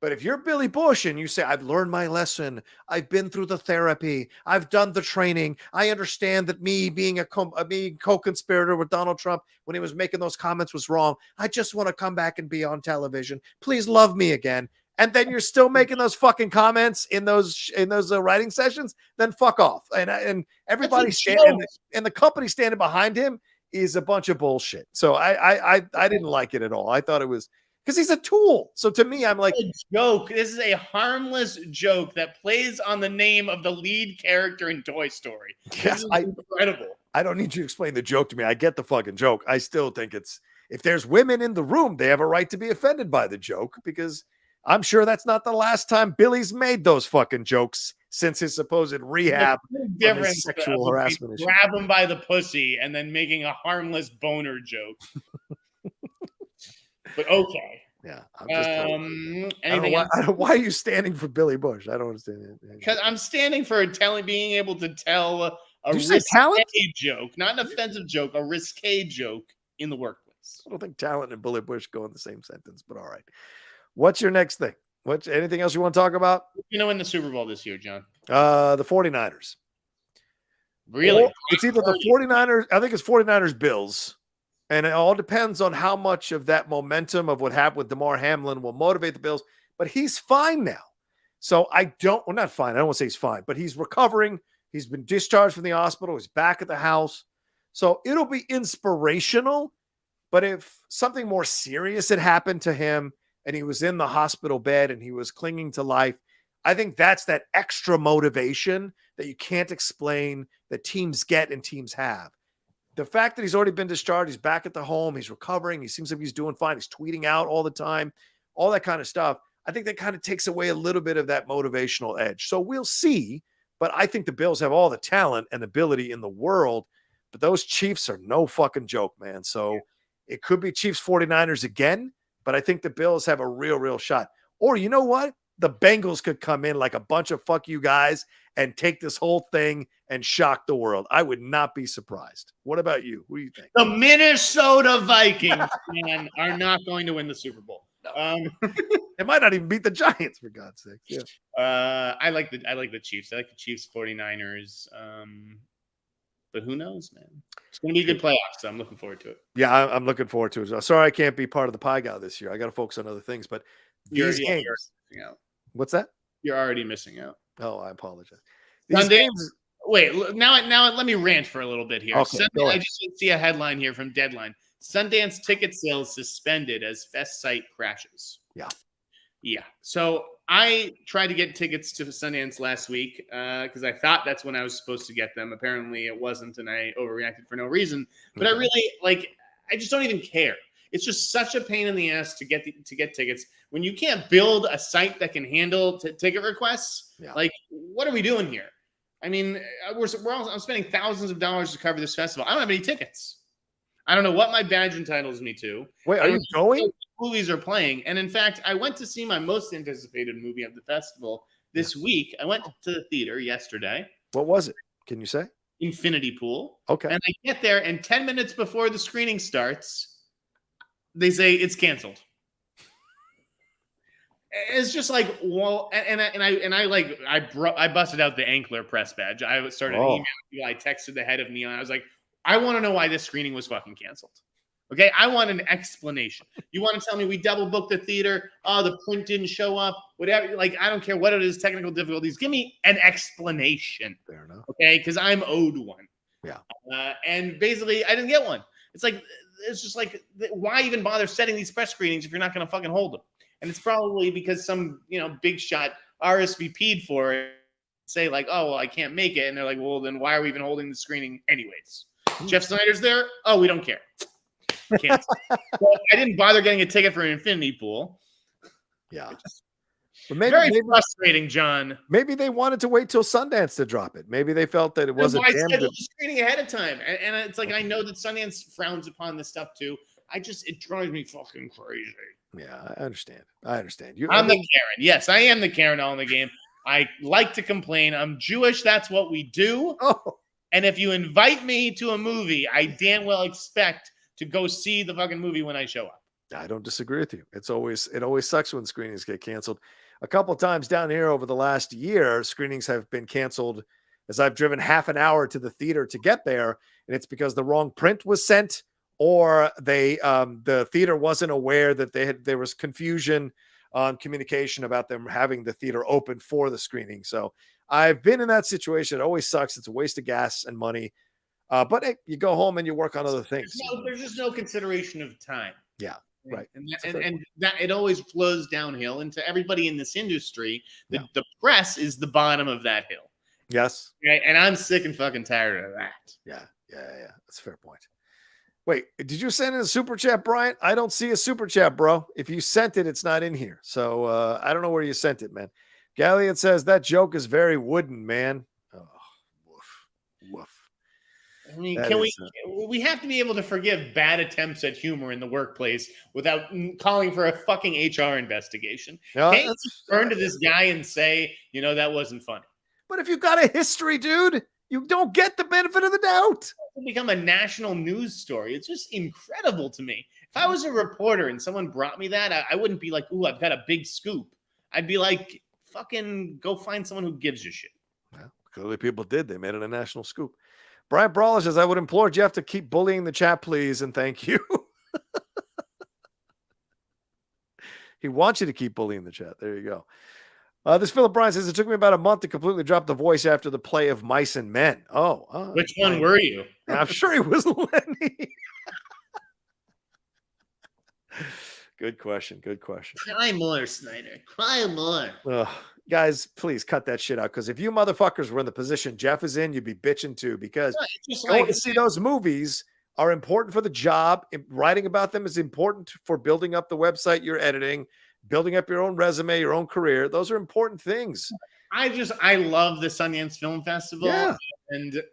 But if you're Billy Bush and you say, I've learned my lesson, I've been through the therapy, I've done the training, I understand that me being a co-conspirator with Donald Trump when he was making those comments was wrong. I just want to come back and be on television. Please love me again. And then you're still making those fucking comments in those writing sessions, then fuck off. And everybody and the company standing behind him is a bunch of bullshit. So I didn't like it at all. I thought it was because he's a tool. So to me, I'm like, a joke. This is a harmless joke that plays on the name of the lead character in Toy Story. Yes, incredible. I don't need you to explain the joke to me. I get the fucking joke. I still think if there's women in the room, they have a right to be offended by the joke, because I'm sure that's not the last time Billy's made those fucking jokes since his supposed rehab from his sexual harassment issue. Grab him by the pussy and then making a harmless boner joke. But okay. Yeah. Why are you standing for Billy Bush? I don't understand it. Because I'm standing for being able to tell a risque joke, not an offensive joke, a risque joke in the workplace. I don't think talent and Billy Bush go in the same sentence, but all right. What's your next thing? Anything else you want to talk about? You know, in the Super Bowl this year, John? The 49ers. Really? Or it's either the 49ers, I think it's 49ers Bills. And it all depends on how much of that momentum of what happened with DeMar Hamlin will motivate the Bills. But he's fine now. So not fine. I don't want to say he's fine, but he's recovering. He's been discharged from the hospital. He's back at the house. So it'll be inspirational. But if something more serious had happened to him and he was in the hospital bed and he was clinging to life, I think that's that extra motivation that you can't explain, that teams get and teams have. The fact that he's already been discharged, he's back at the home, he's recovering, he seems like he's doing fine, he's tweeting out all the time, all that kind of stuff, I think that kind of takes away a little bit of that motivational edge. So we'll see, but I think the Bills have all the talent and ability in the world, but those Chiefs are no fucking joke, man. So it could be Chiefs 49ers again, but I think the Bills have a real shot. Or you know what? The Bengals could come in like a bunch of fuck you guys and take this whole thing and shock the world. I would not be surprised. What about you? Who do you think? The Minnesota Vikings, man, are not going to win the Super Bowl. No. They might not even beat the Giants, for God's sake. Yeah. I like the Chiefs. I like the Chiefs 49ers. But who knows, man? It's going to be a good playoffs, so I'm looking forward to it. Yeah, I'm looking forward to it. Sorry I can't be part of the pie guy this year. I got to focus on other things. But these games. You're missing out. What's that? You're already missing out. Oh, I apologize. Wait, now let me rant for a little bit here. Okay, Sunday, I just see a headline here from Deadline. Sundance ticket sales suspended as fest site crashes. Yeah. Yeah. So I tried to get tickets to Sundance last week because I thought that's when I was supposed to get them. Apparently it wasn't, and I overreacted for no reason. But Okay. I really I just don't even care. It's just such a pain in the ass to get tickets when you can't build a site that can handle ticket requests. Yeah. Like, what are we doing here? I mean, I'm spending thousands of dollars to cover this festival. I don't have any tickets. I don't know what my badge entitles me to. Wait, are you going? Movies are playing, and in fact, I went to see my most anticipated movie of the festival this week. I went to the theater yesterday. What was it? Can you say? Infinity Pool. Okay. And I get there, and 10 minutes before the screening starts, they say it's canceled. It's just like, well, I busted out the Ankler press badge. I started emailing you. I texted the head of Neon. I was like, I want to know why this screening was fucking canceled. Okay, I want an explanation. You want to tell me we double booked the theater? Oh, the print didn't show up. Whatever. Like, I don't care what it is. Technical difficulties. Give me an explanation. Fair enough. Okay, because I'm owed one. Yeah. And basically, I didn't get one. It's just like, why even bother setting these press screenings if you're not going to fucking hold them? And it's probably because some big shot RSVP'd for it. Say like, oh well, I can't make it, and they're like, well, then why are we even holding the screening anyways? Jeff Sneider's there. Oh, we don't care. Can't. Well, I didn't bother getting a ticket for an Infinity Pool. Yeah. But maybe frustrating, John. Maybe they wanted to wait till Sundance to drop it. Maybe they felt that it wasn't. I scheduled the screening ahead of time, and it's like I know that Sundance frowns upon this stuff too. It drives me fucking crazy. Yeah, I understand. I'm the Karen. Yes, I am the Karen all in the game. I like to complain. I'm Jewish. That's what we do. Oh. And if you invite me to a movie, I damn well expect to go see the fucking movie when I show up. I don't disagree with you. It always sucks when screenings get canceled. A couple of times down here over the last year, screenings have been canceled as I've driven half an hour to the theater to get there, and it's because the wrong print was sent, or the theater wasn't aware that there was confusion on communication about them having the theater open for the screening. So I've been in that situation. It always sucks. It's a waste of gas and money. But hey, you go home and you work on other things. There's just no consideration of time. Yeah, right. And that it always flows downhill into everybody in this industry. The press is the bottom of that hill. Yes. Okay? And I'm sick and fucking tired of that. Yeah. That's a fair point. Wait, did you send in a super chat, Brian? I don't see a super chat, bro. If you sent it, it's not in here. So I don't know where you sent it, man. Galliot says that joke is very wooden, man. Oh, woof. I mean, we have to be able to forgive bad attempts at humor in the workplace without calling for a fucking HR investigation. No, can't you turn to this guy and say, that wasn't funny? But if you got a history, dude, you don't get the benefit of the doubt. It become a national news story. It's just incredible to me. If I was a reporter and someone brought me that, I wouldn't be like, ooh, I've got a big scoop. I'd be like, fucking go find someone who gives a shit. Well, clearly people did. They made it a national scoop. Brian Brawler says, I would implore Jeff to keep bullying the chat, please, and thank you. He wants you to keep bullying the chat. There you go. This Philip Bryan says, it took me about a month to completely drop the voice after the play of Mice and Men. Which one were you? I'm sure he was Lenny. Good question. Cry more, Snyder. Cry more. Guys, please cut that shit out, because if you motherfuckers were in the position Jeff is in, you'd be bitching too, because going to see those movies are important for the job. Writing about them is important for building up the website you're editing, building up your own resume, your own career. Those are important things. I love the Sundance Film Festival. Yeah. And,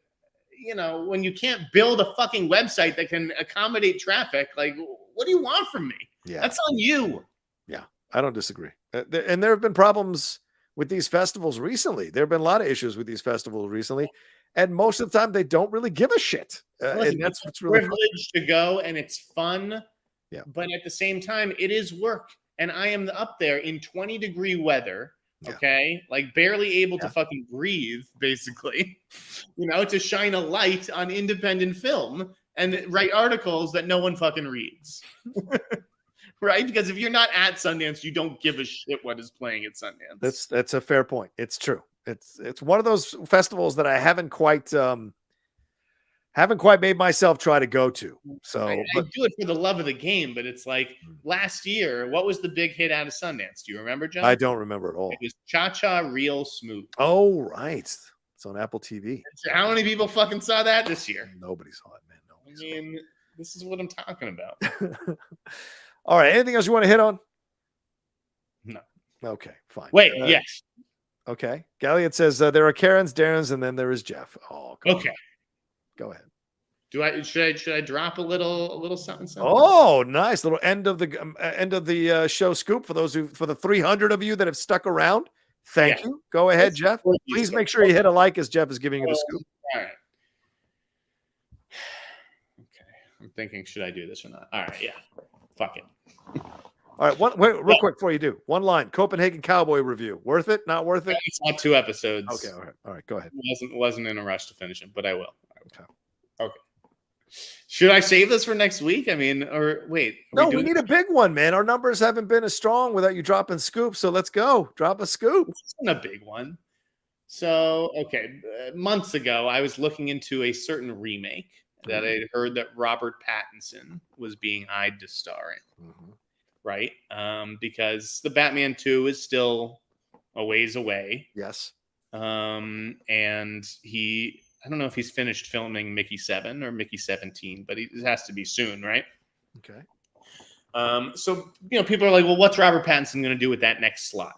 when you can't build a fucking website that can accommodate traffic, like, what do you want from me? Yeah. That's on you. Yeah, I don't disagree. And there have been problems with these festivals recently. There have been a lot of issues with these festivals recently. And most of the time, they don't really give a shit. And that's what's really privileged to go, and it's fun. Yeah. But at the same time, it is work. And I am up there in 20-degree weather, okay? Like barely able to fucking breathe, basically, to shine a light on independent film and write articles that no one fucking reads. Right? Because if you're not at Sundance, you don't give a shit what is playing at Sundance. That's a fair point. It's true. It's one of those festivals that I haven't quite Haven't quite made myself try to go to. So, I do it for the love of the game, but it's like last year, what was the big hit out of Sundance? Do you remember, John? I don't remember at all. It was Cha-Cha Real Smooth. Oh, right. It's on Apple TV. How many people fucking saw that this year? Nobody saw it, man. I mean, this is what I'm talking about. All right. Anything else you want to hit on? No. Okay, fine. Wait, yes. Okay. Galliot says there are Karens, Darrens, and then there is Jeff. Oh, okay. On. Go ahead. Should I drop a little something? Oh, nice little end of the show scoop for the 300 of you that have stuck around. Thank you. Go ahead, Jeff. Please make sure you hit a like as Jeff is giving you the scoop. All right. Okay. I'm thinking, should I do this or not? All right. Yeah. Fuck it. All right. Wait, real quick before you do. One line. Copenhagen Cowboy review. Worth it? Not worth it? It's not 2 episodes. Okay. All right. Go ahead. Wasn't in a rush to finish it, but I will. Okay. Should I save this for next week? I mean, or wait. No, we need a big one, man. Our numbers haven't been as strong without you dropping scoops. So let's go. Drop a scoop. This isn't a big one. So, okay. Months ago, I was looking into a certain remake that I heard that Robert Pattinson was being eyed to star in. Mm-hmm. Right? Because the Batman 2 is still a ways away. Yes. And I don't know if he's finished filming Mickey 7 or Mickey 17, but it has to be soon, right? Okay. So, people are like, well, what's Robert Pattinson going to do with that next slot?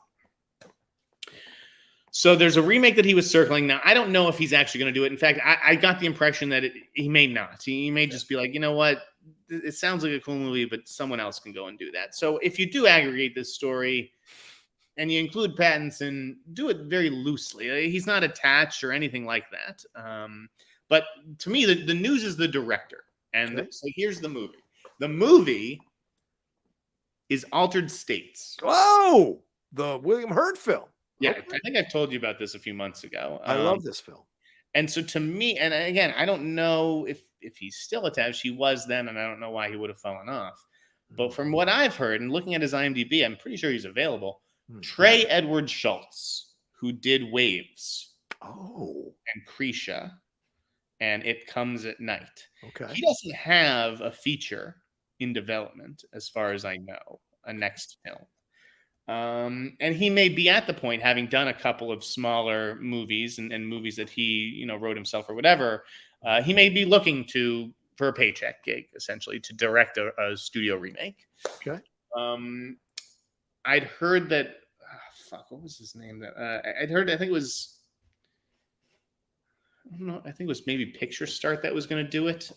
So there's a remake that he was circling. Now, I don't know if he's actually going to do it. In fact, I got the impression that he may not. He may just be like, you know what? It sounds like a cool movie, but someone else can go and do that. So if you do aggregate this story and you include Pattinson, do it very loosely. He's not attached or anything like that. But to me, the news is the director. And so here's the movie. The movie is Altered States. Oh, the William Hurt film. Yeah, okay. I think I've told you about this a few months ago. I love this film. And so to me, and again, I don't know if he's still attached. He was then, and I don't know why he would have fallen off. But from what I've heard and looking at his IMDb, I'm pretty sure he's available. Trey Edward Shults, who did Waves. And Krisha, and It Comes at Night. Okay. He doesn't have a feature in development, as far as I know, a next film. And he may be at the point, having done a couple of smaller movies and movies that he, wrote himself or whatever, he may be looking for a paycheck gig, essentially, to direct a studio remake. Okay. I'd heard that, what was his name? I think it was, I don't know, I think it was maybe Picture Start that was going to do it.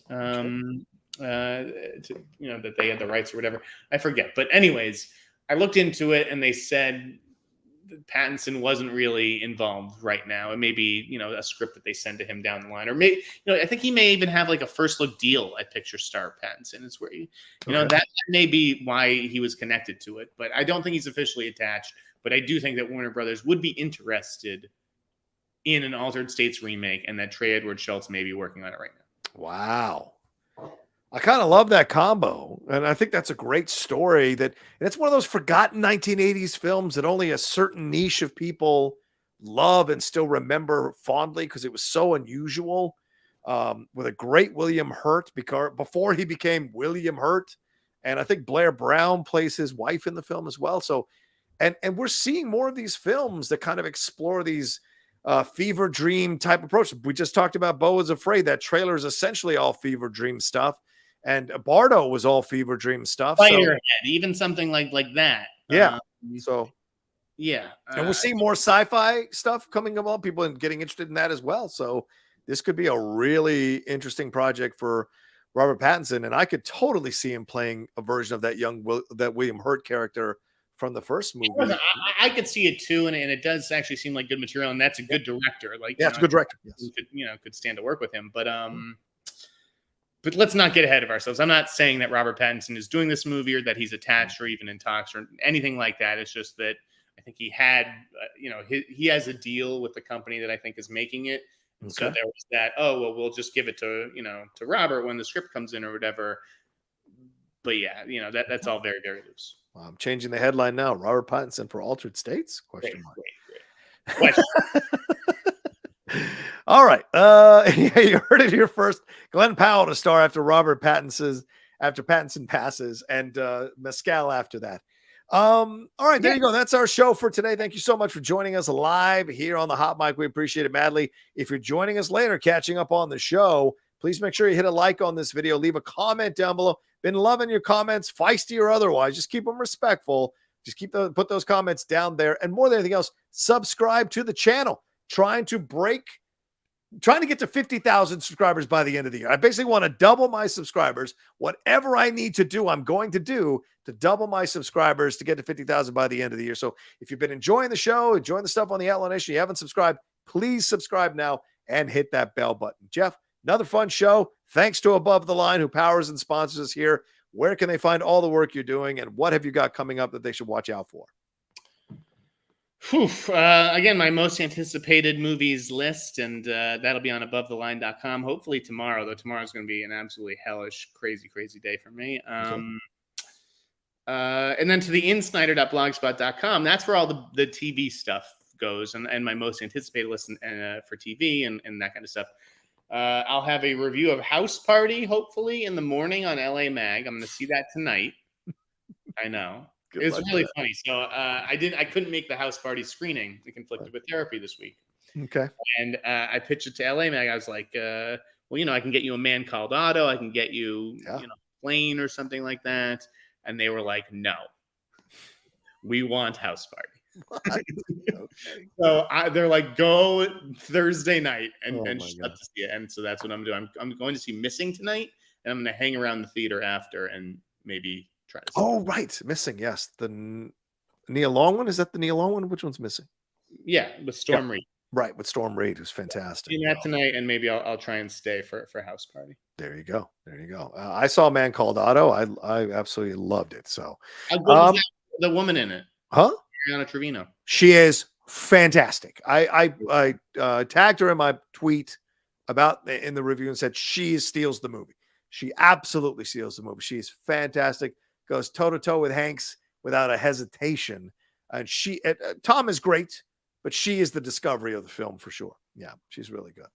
That they had the rights or whatever. I forget. But anyways, I looked into it and they said that Pattinson wasn't really involved right now. It may be, a script that they send to him down the line, or maybe, I think he may even have like a first look deal at Picture Star. Pattinson is where that may be why he was connected to it, but I don't think he's officially attached. But I do think that Warner Brothers would be interested in an Altered States remake, and that Trey Edward Shults may be working on it right now. Wow. I kind of love that combo. And I think that's a great story and it's one of those forgotten 1980s films that only a certain niche of people love and still remember fondly because it was so unusual, with a great William Hurt before he became William Hurt. And I think Blair Brown plays his wife in the film as well. So, and we're seeing more of these films that kind of explore these fever dream type approach. We just talked about Beau is Afraid. That trailer is essentially all fever dream stuff. And Bardo was all fever dream stuff. Firehead, even something like that. Yeah. And we're seeing more sci-fi stuff coming along. People are getting interested in that as well. So this could be a really interesting project for Robert Pattinson. And I could totally see him playing a version of that William Hurt character from the first movie. I could see it too, and it does actually seem like good material, and that's a good director. It's a good director. Yes. Could stand to work with him, but let's not get ahead of ourselves. I'm not saying that Robert Pattinson is doing this movie or that he's attached or even in talks or anything like that. It's just that I think he had, he has a deal with the company that I think is making it. Okay. So there was that, we'll just give it to Robert when the script comes in or whatever. But yeah, that's all very, very loose. Well, I'm changing the headline now. Robert Pattinson for Altered States? Question mark. Great. All right. You heard it here first. Glen Powell to star after Pattinson passes, and Mescal after that. All right, there you go. That's our show for today. Thank you so much for joining us live here on the Hot Mic. We appreciate it madly. If you're joining us later, catching up on the show, please make sure you hit a like on this video. Leave a comment down below. Been loving your comments, feisty or otherwise. Just keep them respectful. Just put those comments down there. And more than anything else, subscribe to the channel. Trying to get to 50,000 subscribers by the end of the year. I basically want to double my subscribers. Whatever I need to do, I'm going to do to double my subscribers to get to 50,000 by the end of the year. So if you've been enjoying the show, enjoying the stuff on the Outlaw Nation, you haven't subscribed, please subscribe now and hit that bell button. Jeff, another fun show. Thanks to Above the Line, who powers and sponsors us here. Where can they find all the work you're doing, and what have you got coming up that they should watch out for? Again, my most anticipated movies list, and that'll be on abovetheline.com. Hopefully tomorrow, though tomorrow's going to be an absolutely hellish, crazy day for me. And then to the insnider.blogspot.com. That's where all the TV stuff goes, and my most anticipated list for TV and that kind of stuff. I'll have a review of House Party, hopefully, in the morning on LA Mag. I'm going to see that tonight. I know. It was really funny. So I couldn't make the House Party screening. It conflicted with therapy this week. Okay. And I pitched it to LA Mag. I was like, well, I can get you A Man Called Otto. I can get you, Plane or something like that. And they were like, no, we want House Party. Okay. So they're like, go Thursday night and shut to see it. And so that's what I'm doing. I'm going to see Missing tonight, and I'm going to hang around the theater after and maybe try to see it. Right. Missing. Yes. The Nia Long one. Is that the Nia Long one? Which one's missing? Yeah. With Storm Reid. Right. With Storm Reid, who's fantastic. See that tonight, and maybe I'll try and stay for House Party. There you go. I saw A Man Called Otto. I absolutely loved it. So how good is the woman in it? Huh? Ariana Trevino. She is fantastic. I tagged her in my tweet in the review and said she steals the movie. She absolutely steals the movie. She's fantastic. Goes toe to toe with Hanks without a hesitation. And Tom is great, but she is the discovery of the film for sure. Yeah, she's really good.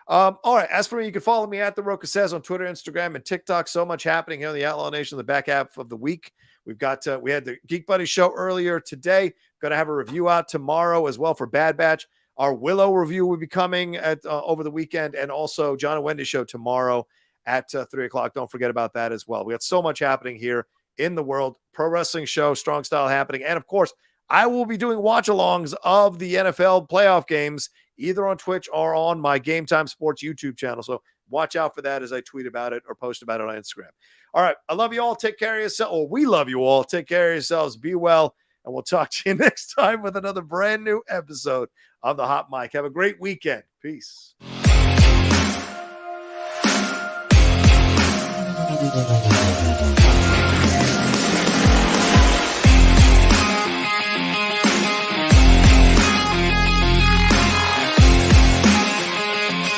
All right. As for me, you can follow me at The Rocha Says on Twitter, Instagram, and TikTok. So much happening here on the Outlaw Nation in the back half of the week. We had the Geek Buddy show earlier today. Going to have a review out tomorrow as well for Bad Batch. Our Willow review will be coming over the weekend, and also John and Wendy show tomorrow at 3:00. Don't forget about that as well. We got so much happening here in the world. Pro wrestling show, Strong Style happening. And of course, I will be doing watch-alongs of the NFL playoff games, either on Twitch or on my Game Time Sports YouTube channel. So watch out for that as I tweet about it or post about it on Instagram. All right. I love you all. Take care of yourselves. Or we love you all. Take care of yourselves. Be well. And we'll talk to you next time with another brand new episode of The Hot Mic. Have a great weekend. Peace.